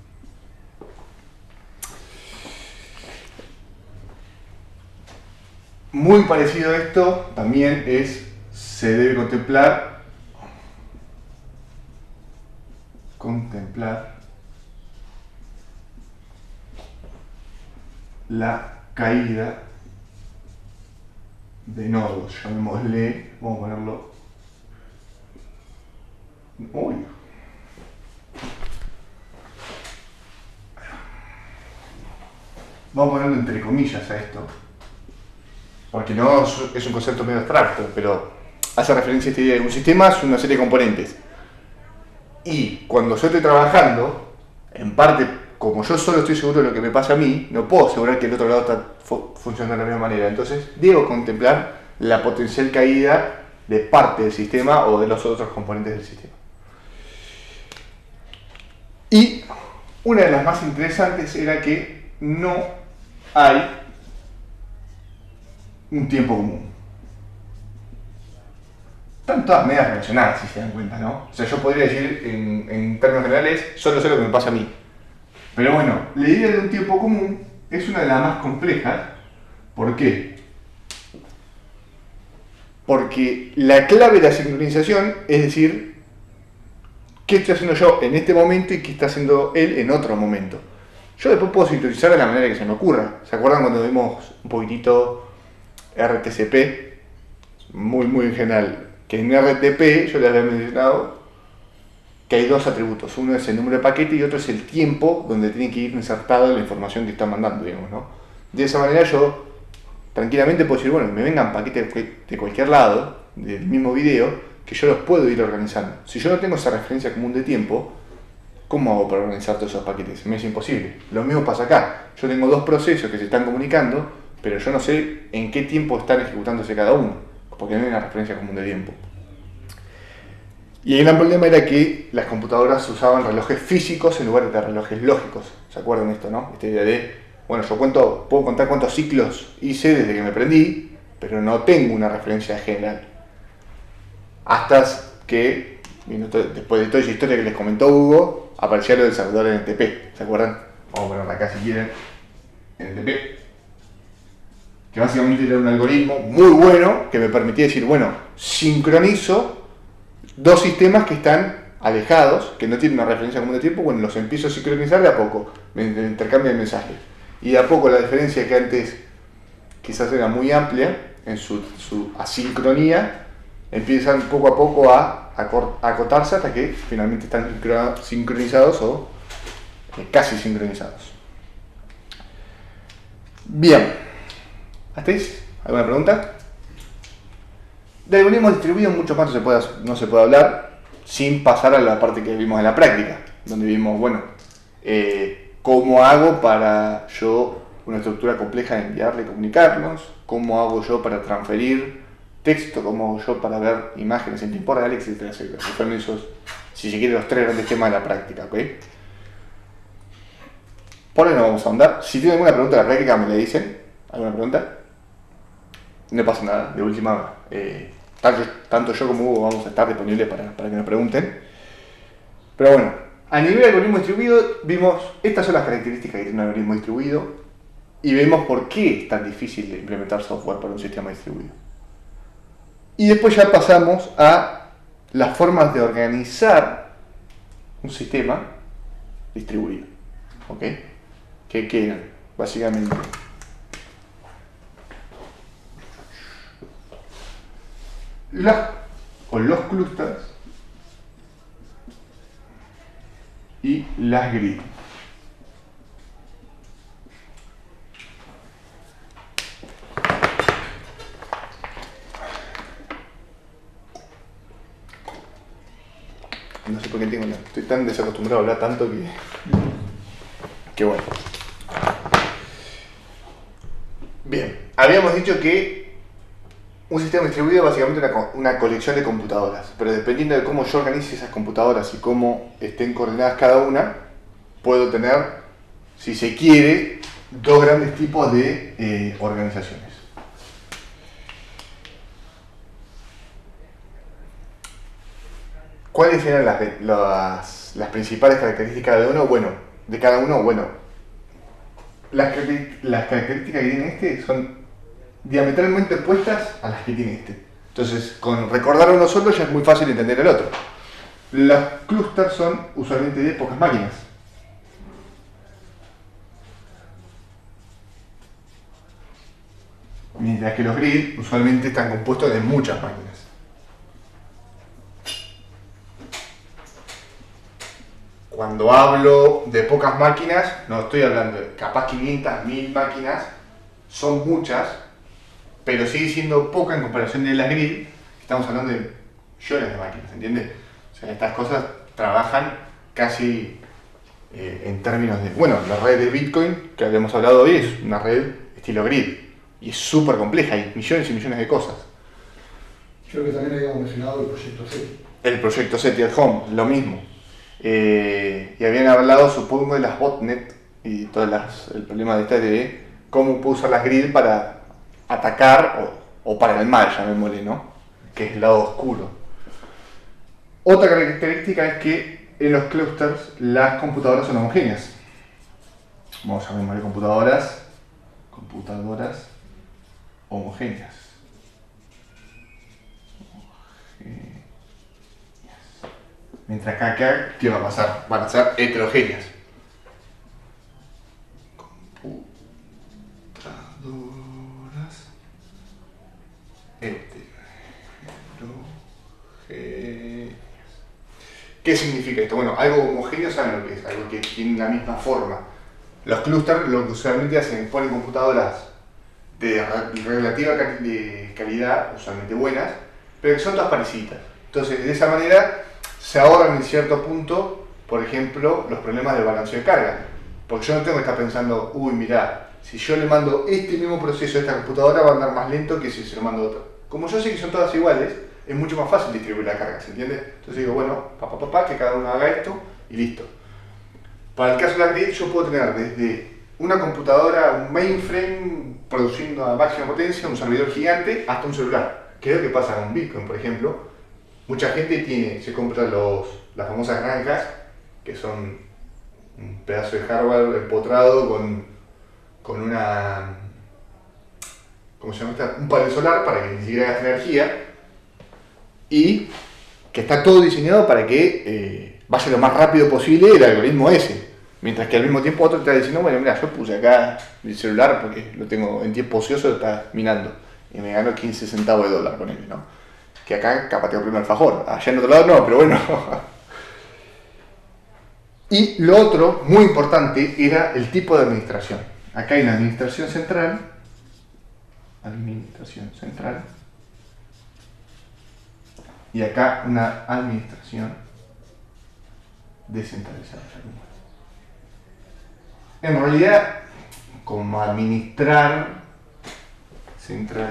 Muy parecido a esto también se debe contemplar la caída de nodos, llamémosle, vamos a ponerlo, vamos a ponerlo entre comillas a esto, porque no es un concepto medio abstracto, pero hace referencia a esta idea de un sistema, es una serie de componentes. Y cuando yo estoy trabajando, en parte, como yo solo estoy seguro de lo que me pasa a mí, no puedo asegurar que el otro lado está funcionando de la misma manera. Entonces, debo contemplar la potencial caída de parte del sistema o de los otros componentes del sistema. Y una de las más interesantes era que no hay un tiempo común. Están todas medias relacionadas, si se dan cuenta, ¿no? O sea, yo podría decir en términos generales, solo sé lo que me pasa a mí. Pero bueno, la idea de un tiempo común es una de las más complejas. ¿Por qué? Porque la clave de la sincronización es decir, ¿qué estoy haciendo yo en este momento y qué está haciendo él en otro momento? Yo después puedo sincronizar de la manera que se me ocurra. ¿Se acuerdan cuando vimos un poquitito RTCP? Muy en general. Que en RTP yo les había mencionado que hay dos atributos. Uno es el número de paquete y otro es el tiempo donde tiene que ir insertada la información que está mandando, digamos, ¿no? De esa manera yo tranquilamente puedo decir, bueno, me vengan paquetes de cualquier lado, del mismo video, que yo los puedo ir organizando. Si yo no tengo esa referencia común de tiempo, ¿cómo hago para organizar todos esos paquetes? Me es imposible. Lo mismo pasa acá. Yo tengo dos procesos que se están comunicando, pero yo no sé en qué tiempo están ejecutándose cada uno, porque no hay una referencia común de tiempo. Y el gran problema era que las computadoras usaban relojes físicos en lugar de relojes lógicos. ¿Se acuerdan de esto, no? Esta idea de, bueno, yo puedo contar cuántos ciclos hice desde que me prendí, pero no tengo una referencia general. Hasta que, después de toda esa historia que les comentó Hugo, apareció lo del servidor NTP. ¿Se acuerdan? Vamos a ponerlo acá si quieren. NTP. Que básicamente era un algoritmo muy bueno que me permitía decir, bueno, sincronizo dos sistemas que están alejados, que no tienen una referencia común de tiempo, bueno, los empiezo a sincronizar de a poco, mediante el intercambio de mensajes. Y de a poco la diferencia que antes quizás era muy amplia en su asincronía, empiezan poco a poco a acotarse hasta que finalmente están sincronizados o casi sincronizados. Bien, ¿hasta ahí? ¿Alguna pregunta? De algoritmos distribuidos mucho más no se puede hablar sin pasar a la parte que vimos en la práctica, donde vimos, bueno, cómo hago para yo una estructura compleja de enviarle y comunicarnos, cómo hago yo para transferir texto, cómo hago yo para ver imágenes en tiempo real, etcétera, etcétera. Que fueron esos, si se quiere, los tres grandes temas de la práctica, ¿ok? Por ahí no vamos a ahondar. Si tienen alguna pregunta de la práctica, me la dicen. ¿Alguna pregunta? No pasa nada, de última. Tanto yo como Hugo vamos a estar disponibles para que nos pregunten. Pero bueno, a nivel de algoritmo distribuido, vimos estas son las características que tiene un algoritmo distribuido y vemos por qué es tan difícil de implementar software para un sistema distribuido. Y después ya pasamos a las formas de organizar un sistema distribuido. ¿Ok? Que quedan, básicamente, los clústeres y las grid. No sé por qué estoy tan desacostumbrado a hablar tanto que bueno. Bien, habíamos dicho que un sistema distribuido es básicamente una colección de computadoras, pero dependiendo de cómo yo organice esas computadoras y cómo estén coordenadas cada una, puedo tener, si se quiere, dos grandes tipos de organizaciones. ¿Cuáles eran las principales características de cada uno? Bueno, las características que tiene este son diametralmente opuestas a las que tiene este. Entonces, con recordar uno solo ya es muy fácil entender el otro. Los clústeres son usualmente de pocas máquinas. Mientras que los grid usualmente están compuestos de muchas máquinas. Cuando hablo de pocas máquinas, no estoy hablando de capaz 500, 1000 máquinas, son muchas, pero sigue siendo poca en comparación de las grid. Estamos hablando de millones de máquinas, ¿entiendes? O sea, estas cosas trabajan casi en términos de... Bueno, la red de Bitcoin que habíamos hablado hoy es una red estilo grid y es súper compleja, hay millones y millones de cosas. Creo que también habíamos mencionado el proyecto SETI. El proyecto SETI at Home, lo mismo. Y habían hablado, supongo, de las botnet y todo el problema de cómo puedo usar las grid para atacar o para el mal, llamémosle, ¿no? Que es el lado oscuro. Otra característica es que en los clusters las computadoras son homogéneas. Vamos a llamarle computadoras homogéneas. Mientras que acá, ¿qué va a pasar? Van a ser heterogéneas. Computadoras heterogéneas. ¿Qué significa esto? Bueno, algo homogéneo saben lo que es, algo que tiene la misma forma. Los clústeres lo que usualmente hacen, ponen computadoras de relativa calidad, usualmente buenas, pero que son todas parecidas. Entonces, de esa manera se ahorran en cierto punto, por ejemplo, los problemas de balanceo de carga. Porque yo no tengo que estar pensando, uy, mirá, si yo le mando este mismo proceso a esta computadora va a andar más lento que si se lo mando a otra. Como yo sé que son todas iguales, es mucho más fácil distribuir la carga, ¿se entiende? Entonces digo, bueno, que cada uno haga esto y listo. Para el caso de la grid, yo puedo tener desde una computadora, un mainframe produciendo a máxima potencia, un servidor gigante, hasta un celular. ¿Qué es lo que pasa con Bitcoin, por ejemplo? Mucha gente se compra las famosas granjas, que son un pedazo de hardware empotrado con una... ¿Cómo se llama esta? Un panel solar para que ni siquiera gaste energía, y que está todo diseñado para que vaya lo más rápido posible el algoritmo ese. Mientras que al mismo tiempo otro está diciendo, bueno, mira, yo puse acá mi celular porque lo tengo en tiempo ocioso, está minando, y me gano 15 centavos de dólar con él, ¿no? Que acá capaz tengo primero alfajor, allá en otro lado no, pero bueno. Y lo otro, muy importante, era el tipo de administración. Acá hay una administración central, y acá una administración descentralizada. En realidad, como administrar, siempre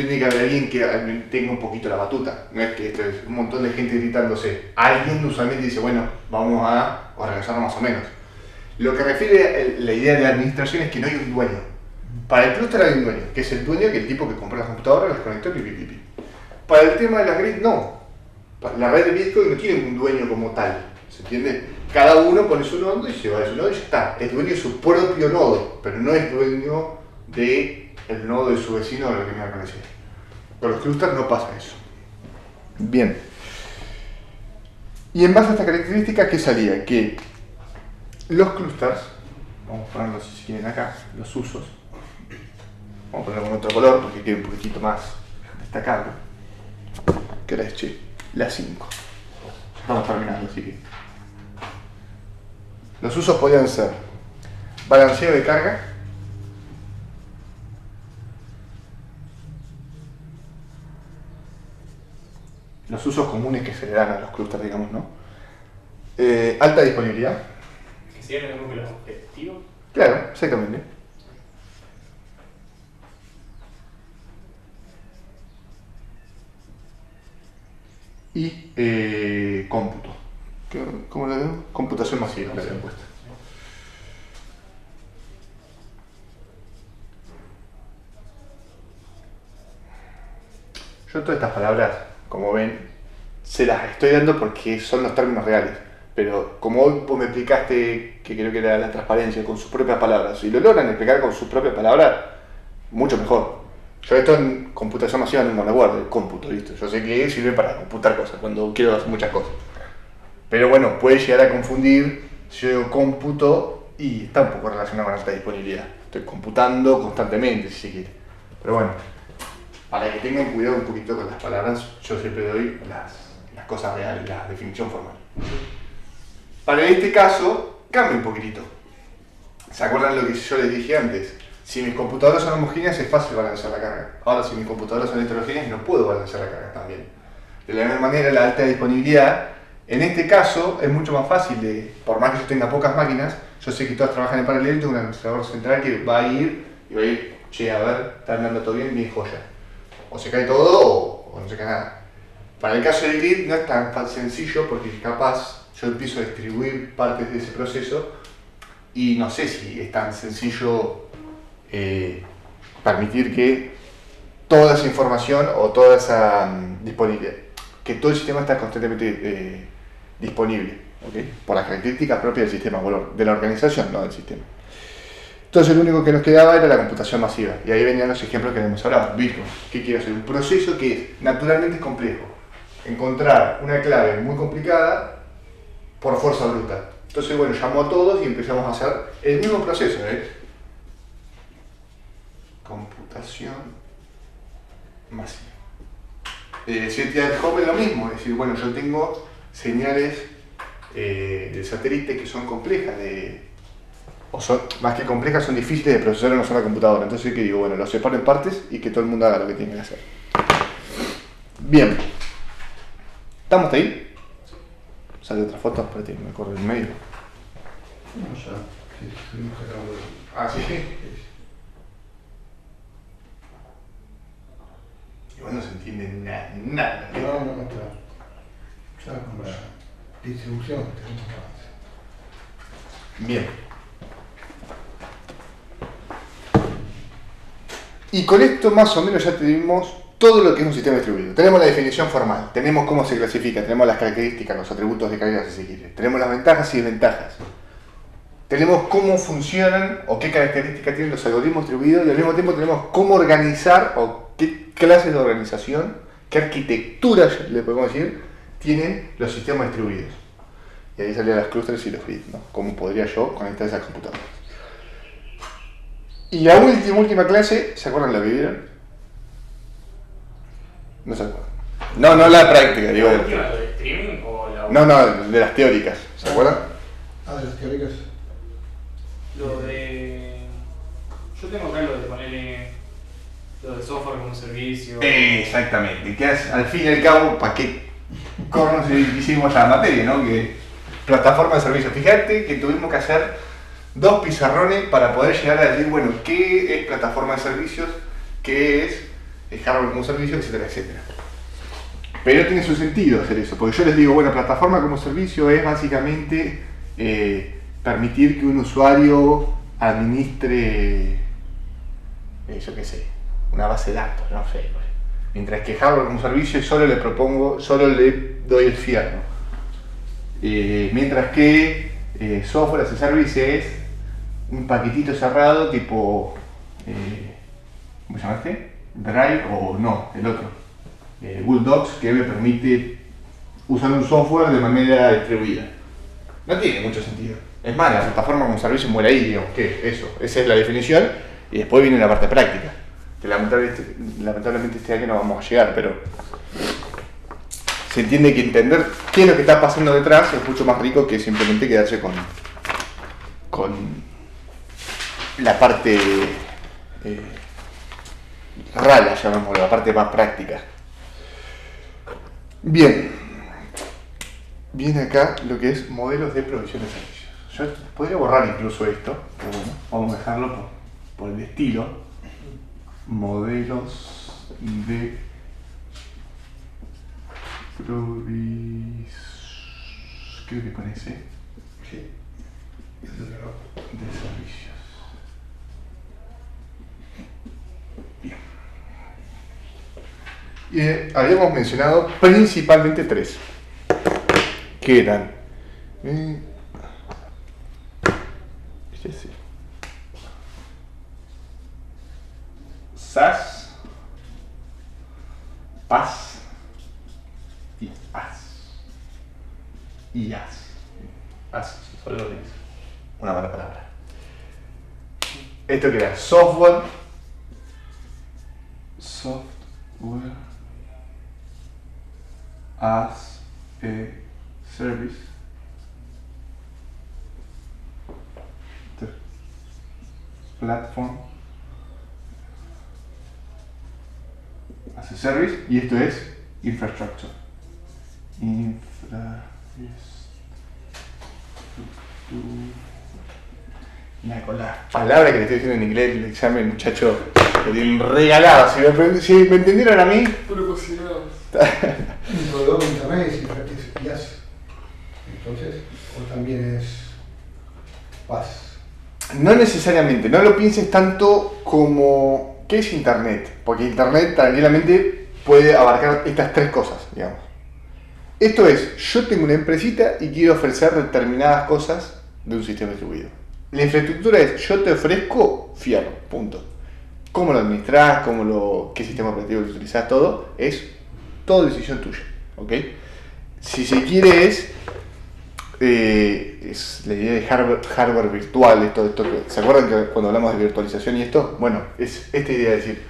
tiene que haber alguien que tenga un poquito la batuta. No es que esto es un montón de gente gritándose. Alguien usualmente dice, bueno, vamos a organizarlo más o menos. Lo que refiere a la idea de administración es que no hay un dueño. Para el clúster hay un dueño, que es el dueño, que es el tipo que compró las computadoras, las conectó, pipi. Para el tema de la grid, no. La red de Bitcoin no tiene un dueño como tal, ¿se entiende? Cada uno pone su nodo y se va de su nodo y ya está. Es dueño de su propio nodo, pero no es dueño del nodo de su vecino o lo que me parece. Con los clústeres no pasa eso. Bien. Y en base a esta característica, ¿qué salía? Que los clústeres, vamos a ponerlos si quieren acá, los usos, vamos a ponerlo con otro color porque quede un poquitito más destacable. ¿Qué hora es, che? Las 5. Estamos terminando, así que... Los usos podrían ser balanceo de carga, los usos comunes que se le dan a los clústeres, digamos, ¿no? Alta disponibilidad. ¿Que sería lo mismo que los objetivos? Claro, exactamente. Y cómputo. ¿Cómo lo veo? Computación masiva, la habían puesto. Yo todas estas palabras, como ven, se las estoy dando porque son los términos reales. Pero como hoy vos me explicaste, que creo que era la transparencia, con sus propias palabras, si lo logran explicar con sus propias palabras, mucho mejor. Yo esto en computación masiva no me guardo, el cómputo, ¿viste? Yo sé que sirve para computar cosas, cuando quiero hacer muchas cosas. Pero bueno, puede llegar a confundir si yo digo cómputo y está un poco relacionado con alta disponibilidad. Estoy computando constantemente, si se quiere. Pero bueno, para que tengan cuidado un poquito con las palabras, yo siempre doy las cosas reales, la definición formal. Para este caso, cambia un poquitito. ¿Se acuerdan lo que yo les dije antes? Si mis computadoras son homogéneas es fácil balancear la carga. Ahora, si mis computadoras son heterogéneas no puedo balancear la carga también. De la misma manera, la alta disponibilidad, en este caso, es mucho más fácil por más que yo tenga pocas máquinas, yo sé que todas trabajan en paralelo y tengo un administrador central que va a ir y va a ir, che, a ver, está andando todo bien, bien joya. O se cae todo o no se cae nada. Para el caso del grid no es tan sencillo porque capaz yo empiezo a distribuir partes de ese proceso y no sé si es tan sencillo permitir que toda esa información o toda esa disponibilidad, que todo el sistema está constantemente disponible, ¿okay? Por las características propias del sistema, bueno, de la organización, no del sistema. Entonces lo único que nos quedaba era la computación masiva, y ahí venían los ejemplos que hemos hablado. Bitcoin, ¿qué quiere hacer? Un proceso que es naturalmente complejo. Encontrar una clave muy complicada por fuerza bruta. Entonces, bueno, llamó a todos y empezamos a hacer el mismo proceso, computación masiva. Señal home es lo mismo, es decir, bueno, yo tengo señales del satélite que son complejas, o son, más que complejas, son difíciles de procesar en una sola computadora. Entonces, ¿qué digo? Bueno, los separo en partes y que todo el mundo haga lo que tiene que hacer. Bien. ¿Estamos ahí? Sale otra foto, espérate, me corre el medio. No, ya. Sí, estuvimos sacando. Ah, sí. Igual no se entiende nada. No, está. Ya con la distribución tenemos más. Bien. Y con esto más o menos ya tenemos todo lo que es un sistema distribuido. Tenemos la definición formal, tenemos cómo se clasifica, tenemos las características, los atributos de carga si se quiere. Tenemos las ventajas y desventajas. Tenemos cómo funcionan o qué características tienen los algoritmos distribuidos y al mismo tiempo tenemos cómo organizar o qué clases de organización, qué arquitecturas, le podemos decir, tienen los sistemas distribuidos. Y ahí salían las clústeres y los bits, ¿no? ¿Cómo podría yo conectar esas computadoras? Y la última clase, ¿se acuerdan la que vieron? No se acuerdan. No la práctica, digo. ¿La última, lo de streaming o la No, de las teóricas, ¿se acuerdan? De las teóricas. Lo de... Yo tengo acá lo de ponerle... Lo de software como servicio... Exactamente, que al fin y al cabo, ¿para qué cornos hicimos la materia, no? Que plataforma de servicio. Fíjate que tuvimos que hacer 2 pizarrones para poder llegar a decir, bueno, ¿qué es plataforma de servicios? ¿Qué es hardware como servicio? Etcétera, etcétera. Pero tiene su sentido hacer eso, porque yo les digo, bueno, plataforma como servicio es básicamente permitir que un usuario administre, yo qué sé, una base de datos, no sé. Mientras que hardware como servicio solo le doy el fierro. Mientras que software as a service es un paquetito cerrado tipo, ¿cómo se llama este? Drive o no, el otro. Google Docs, que me permite usar un software de manera distribuida. No tiene mucho sentido. Es más, la plataforma como servicio muere ahí, digamos, ¿qué es eso? Esa es la definición y después viene la parte práctica. Que lamentablemente este año no vamos a llegar, pero se entiende que entender qué es lo que está pasando detrás es mucho más rico que simplemente quedarse con la parte rala, llamémoslo, la parte más práctica. Bien, viene acá lo que es modelos de provisión de servicios. Yo podría borrar incluso esto, pero bueno, vamos a dejarlo por el estilo. Modelos de creo que con ese. Sí. De servicios. Bien. Y habíamos mencionado principalmente 3. Que eran SAS, PAS y AS. Y AS. AS, solo es una mala palabra. Esto que era software as a service. The platform as a service, y esto es infrastructure. Mira, con la palabra que le estoy diciendo en inglés el examen, muchacho, lo tienen regalado. Si me entendieran a mí. Puro cocinado. Un proveedor de internet es IaaS. Entonces, o también es PaaS. No necesariamente, no lo pienses tanto como ¿qué es internet? Porque internet tranquilamente puede abarcar estas 3 cosas, digamos. Esto es, yo tengo una empresita y quiero ofrecer determinadas cosas de un sistema distribuido. La infraestructura es, yo te ofrezco fierro, punto. Cómo lo administrás, qué sistema operativo utilizás, todo, es todo decisión tuya, ¿ok? Si se quiere es la idea de hardware virtual, esto, ¿se acuerdan que cuando hablamos de virtualización y esto? Bueno, es esta idea de decir,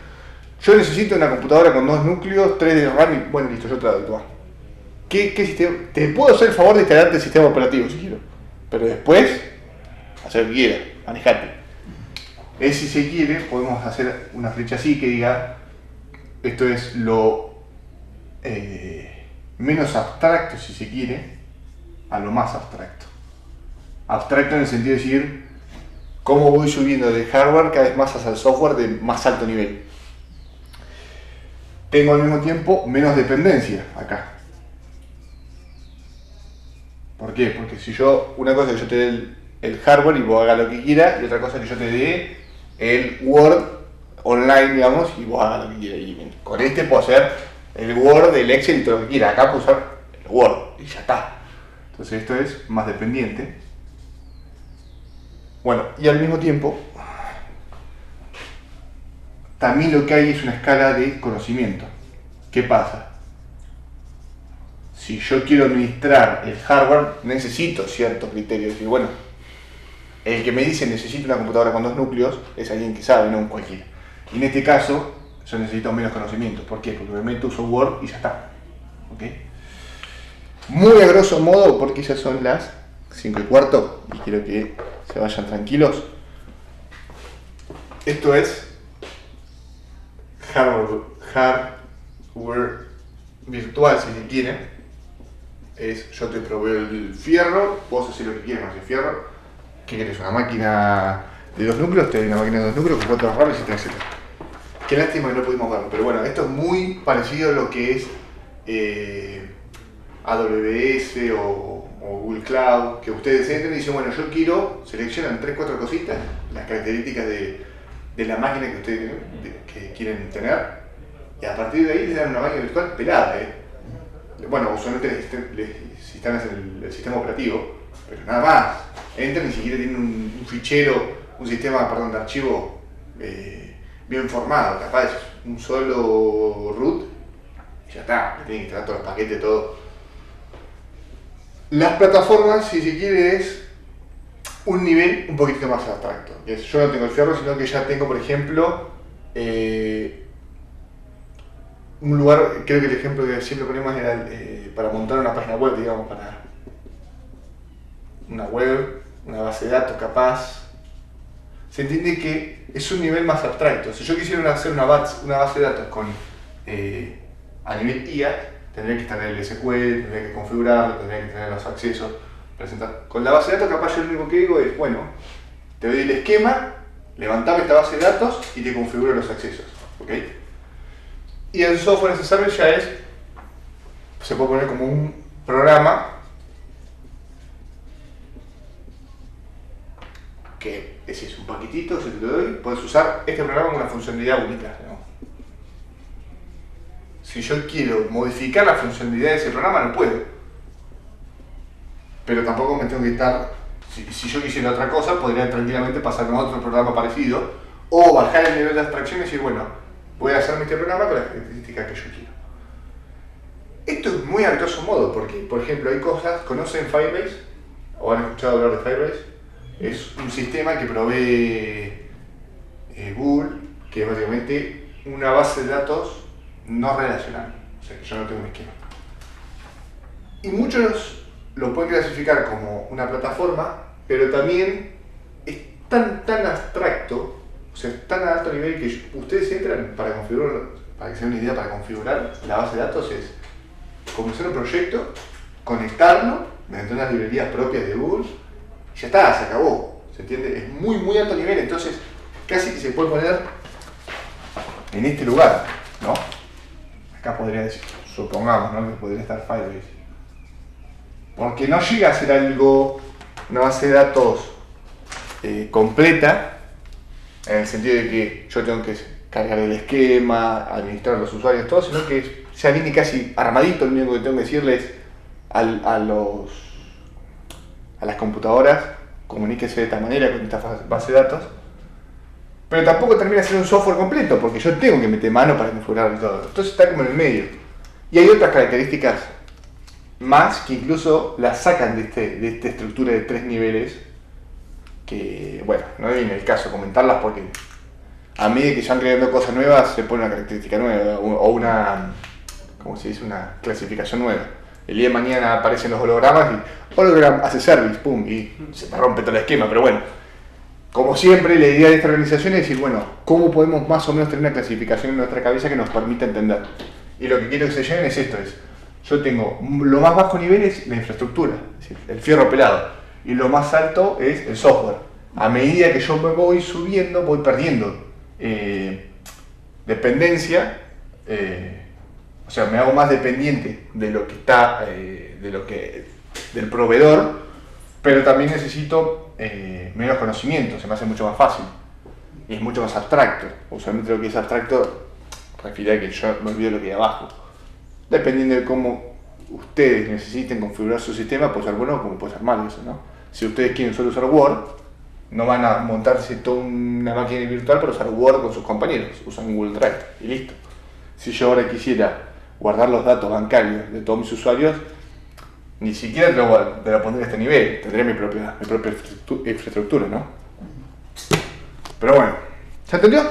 yo necesito una computadora con 2 núcleos, 3 de RAM y bueno, listo, yo te la doy, toma. ¿Qué sistema? Te puedo hacer el favor de instalarte el sistema operativo si quiero, pero después, hacer lo que quieras, manejate. Si se quiere, podemos hacer una flecha así que diga, esto es lo menos abstracto, si se quiere, a lo más abstracto. Abstracto en el sentido de decir, cómo voy subiendo del hardware cada vez más hacia el software de más alto nivel. Tengo al mismo tiempo menos dependencia acá. ¿Por qué? Porque si yo, una cosa es que yo te dé el hardware y vos hagas lo que quieras, y otra cosa es que yo te dé el Word online, digamos, y vos hagas lo que quieras. Y con este puedo hacer el Word, el Excel y todo lo que quiera. Acá puedo usar el Word y ya está. Entonces esto es más dependiente. Bueno, y al mismo tiempo, también lo que hay es una escala de conocimiento. ¿Qué pasa? Si yo quiero administrar el hardware, necesito ciertos criterios. Es decir, bueno, el que me dice necesito una computadora con 2 núcleos es alguien que sabe, no un cualquiera. Y en este caso, yo necesito menos conocimiento. ¿Por qué? Porque me meto, uso Word y ya está. ¿Okay? Muy a grosso modo, porque ya son las 5:15 y quiero que se vayan tranquilos. Esto es hardware virtual, si se quiere. Yo te proveo el fierro, vos haces lo que quieras con ese fierro. ¿Qué querés? ¿Una máquina de 2 núcleos? Te doy una máquina de 2 núcleos con 4 RAM, etc. Qué lástima que no pudimos verlo, pero bueno, esto es muy parecido a lo que es AWS o Google Cloud, que ustedes entran y dicen, bueno, yo quiero, seleccionan 3-4 cositas, las características de la máquina que ustedes que quieren tener, y a partir de ahí les dan una máquina virtual pelada, Bueno, usualmente si están en el sistema operativo, pero nada más. Entran y ni siquiera tienen un fichero, un sistema, de archivo bien formado, capaz es un solo root y ya está, le tienen que instalar todos los paquetes, todo. Las plataformas, si se quiere, es un nivel un poquito más abstracto. Yo no tengo el fierro, sino que ya tengo, por ejemplo, un lugar, creo que el ejemplo que siempre ponemos era para montar una página web, digamos, para una web, una base de datos capaz. Se entiende que es un nivel más abstracto. Si yo quisiera hacer una base de datos a nivel IA, tendría que estar en el SQL, tendría que configurarlo, tendría que tener los accesos, presentar. Con la base de datos capaz yo lo único que digo es, bueno, te doy el esquema, levantame esta base de datos y te configuro los accesos. ¿Okay? Y el software as a service ya se puede poner como un programa que es un paquetito, se te lo doy, puedes usar este programa con una funcionalidad única, ¿no? Si yo quiero modificar la funcionalidad de ese programa, no puedo. Pero tampoco me tengo que estar, si yo quisiera otra cosa, podría tranquilamente pasarme a otro programa parecido, o bajar el nivel de abstracción y decir, bueno, voy a hacerme este programa con las características que yo quiero. Esto es muy a grosso modo, porque, por ejemplo, hay cosas, ¿conocen Firebase? ¿O han escuchado hablar de Firebase? Es un sistema que provee Google, que es básicamente una base de datos no relacional. O sea, que yo no tengo un esquema. Y muchos lo pueden clasificar como una plataforma, pero también es tan abstracto, o sea, tan a alto nivel que ustedes entran para configurar, para que se den una idea, para configurar la base de datos es comenzar un proyecto, conectarlo mediante unas librerías propias de Google y ya está, se acabó. ¿Se entiende? Es muy alto nivel, entonces casi que se puede poner en este lugar, ¿no? Acá podría decir, supongamos, ¿no? Que podría estar Firebase. Porque no llega a ser algo, una base de datos completa, en el sentido de que yo tengo que cargar el esquema, administrar los usuarios, todo, sino que ya viene casi armadito. Lo único que tengo que decirles a las computadoras, comuníquese de esta manera con esta base de datos, pero tampoco termina siendo un software completo, porque yo tengo que meter mano para configurarlo todo. Entonces está como en el medio. Y hay otras características más que incluso las sacan de esta estructura de 3 niveles, que, bueno, no viene el caso comentarlas porque a medida que se van creando cosas nuevas, se pone una característica nueva o una, ¿cómo se dice? Una clasificación nueva. El día de mañana aparecen los hologramas y hologram hace service, pum, y se te rompe todo el esquema. Pero bueno, como siempre, la idea de esta organización es decir, bueno, ¿cómo podemos más o menos tener una clasificación en nuestra cabeza que nos permita entender? Y lo que quiero que se lleven es esto, yo tengo, lo más bajo nivel es la infraestructura, es decir, el fierro pelado, y lo más alto es el software. A medida que yo me voy subiendo, voy perdiendo dependencia, o sea, me hago más dependiente de lo que está, del proveedor, pero también necesito menos conocimiento, se me hace mucho más fácil, y es mucho más abstracto. Usualmente lo que es abstracto refiere a que yo me olvido lo que hay abajo. Dependiendo de cómo ustedes necesiten configurar su sistema, puede ser bueno como puede ser malo eso, ¿no? Si ustedes quieren solo usar Word, no van a montarse toda una máquina virtual para usar Word con sus compañeros, usan Google Drive y listo. Si yo ahora quisiera guardar los datos bancarios de todos mis usuarios, ni siquiera te lo pondré a este nivel, tendré mi propia infraestructura, ¿no? Pero bueno, ¿se entendió?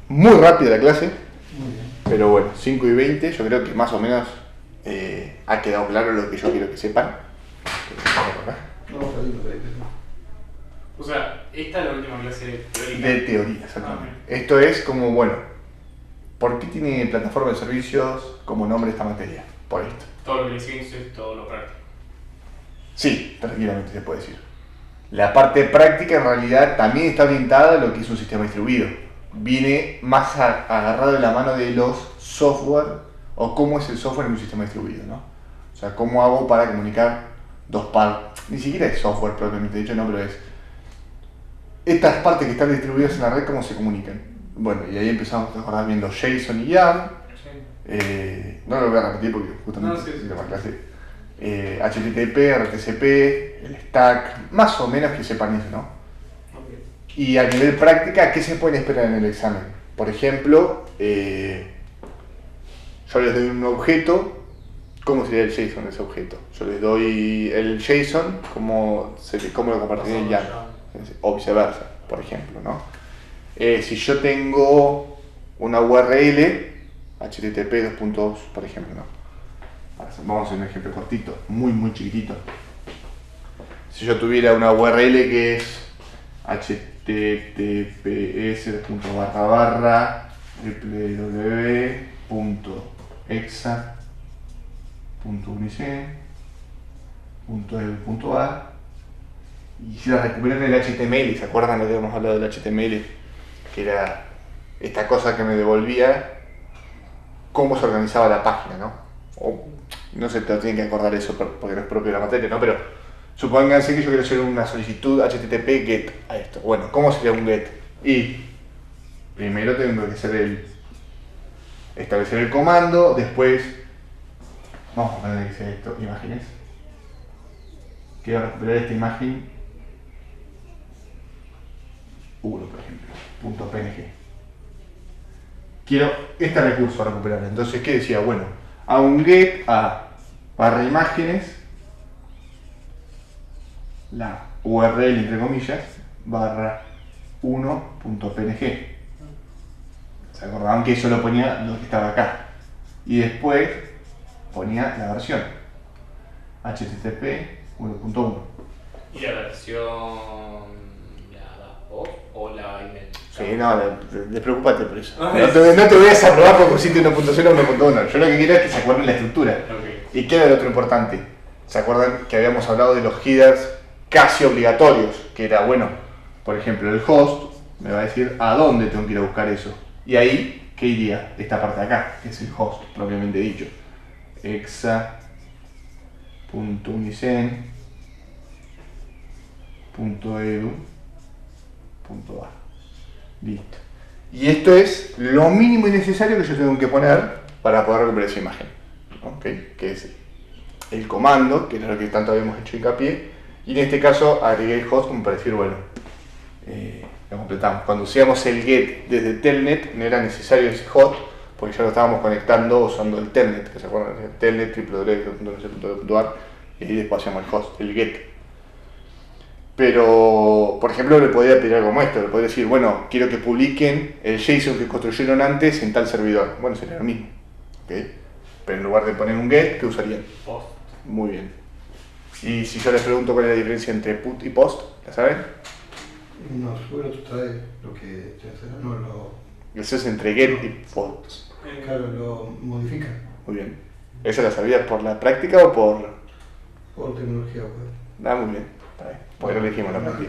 Muy rápida la clase, Muy bien. pero bueno, 5 y 20, yo creo que más o menos ha quedado claro lo que yo quiero que sepan. No, está lindo, está lindo. O sea, esta es la última clase teórica. De teoría, exactamente. Ah, Esto es como, bueno, ¿por qué tiene plataforma de servicios como nombre esta materia? Por esto. Todo lo que le sigue es todo lo práctico. Sí, tranquilamente se puede decir. La parte práctica en realidad también está orientada a lo que es un sistema distribuido. Viene más agarrado de la mano de los software o cómo es el software en un sistema distribuido, ¿no? O sea, cómo hago para comunicar dos partes. Ni siquiera es software propiamente dicho, no, pero es estas partes que están distribuidas en la red, cómo se comunican. Bueno, y ahí empezamos a acordar viendo JSON y YAML. No lo voy a repetir porque justamente No, sí. es la clase. HTTP, RTCP, el stack, más o menos que sepan eso, ¿no? Okay. Y a nivel práctica, ¿qué se pueden esperar en el examen? Por ejemplo, yo les doy un objeto, ¿cómo sería el JSON de ese objeto? Yo les doy el JSON, ¿cómo lo compartiría en YAML? O viceversa, por ejemplo, ¿no? Si yo tengo una URL, HTTP 2.2, por ejemplo, ¿no? Vamos a hacer un ejemplo cortito, muy chiquitito. Si yo tuviera una URL que es www.exa.unicen.edu.ar y quisiera recuperar el HTML, ¿se acuerdan lo que habíamos hablado del HTML? Que era esta cosa que me devolvía cómo se organizaba la página, ¿no? O, no sé, te lo tienen que acordar eso porque no es propio de la materia, ¿no? Pero supónganse que yo quiero hacer una solicitud HTTP GET a esto. Bueno, ¿cómo sería un GET? Y primero tengo que establecer el comando, después vamos a poner que sea esto, imágenes. Quiero recuperar esta imagen 1, por ejemplo, .png. Quiero este recurso a recuperar. Entonces, ¿qué decía? Bueno, a un get a barra imágenes, la URL entre comillas, barra 1.png. ¿Se acordaban que eso lo ponía lo que estaba acá? Y después ponía la versión HTTP 1.1. ¿Y la versión la das vos o la inventás? Sí, no, despreocupate por eso. No te voy a desaprobar por pusiste 1.0 o 1.1. Yo lo que quiero es que se acuerden la estructura. Okay. ¿Y qué era lo otro importante? ¿Se acuerdan que habíamos hablado de los headers casi obligatorios? Que era, bueno, por ejemplo, el host me va a decir a dónde tengo que ir a buscar eso. Y ahí, ¿qué iría? Esta parte de acá, que es el host, propiamente dicho. exa.unicen.edu.ar. Listo. Y esto es lo mínimo y necesario que yo tengo que poner para poder recuperar esa imagen. ¿Okay? Que es el comando, que era lo que tanto habíamos hecho hincapié. Y en este caso agregué el host como para decir, bueno, lo completamos. Cuando usíamos el get desde Telnet no era necesario ese host, porque ya lo estábamos conectando usando el Telnet, que se acuerdan, el Telnet, www.no.ar, y ahí después hacíamos el host, el get. Pero, por ejemplo, le podría pedir algo como esto, le podría decir, bueno, quiero que publiquen el JSON que construyeron antes en tal servidor. Bueno, sería lo mismo, ¿ok? Pero en lugar de poner un get, ¿qué usarían? Post. Muy bien. Y si yo les pregunto cuál es la diferencia entre put y post, ¿la saben? No, seguro tú traes lo que te hace, no lo, Eso es entre get y post. claro, lo modifica Muy bien. ¿Esa la sabías por la práctica o por...? por tecnología web. Ah, muy bien. Está bien. Porque no elegimos la práctica.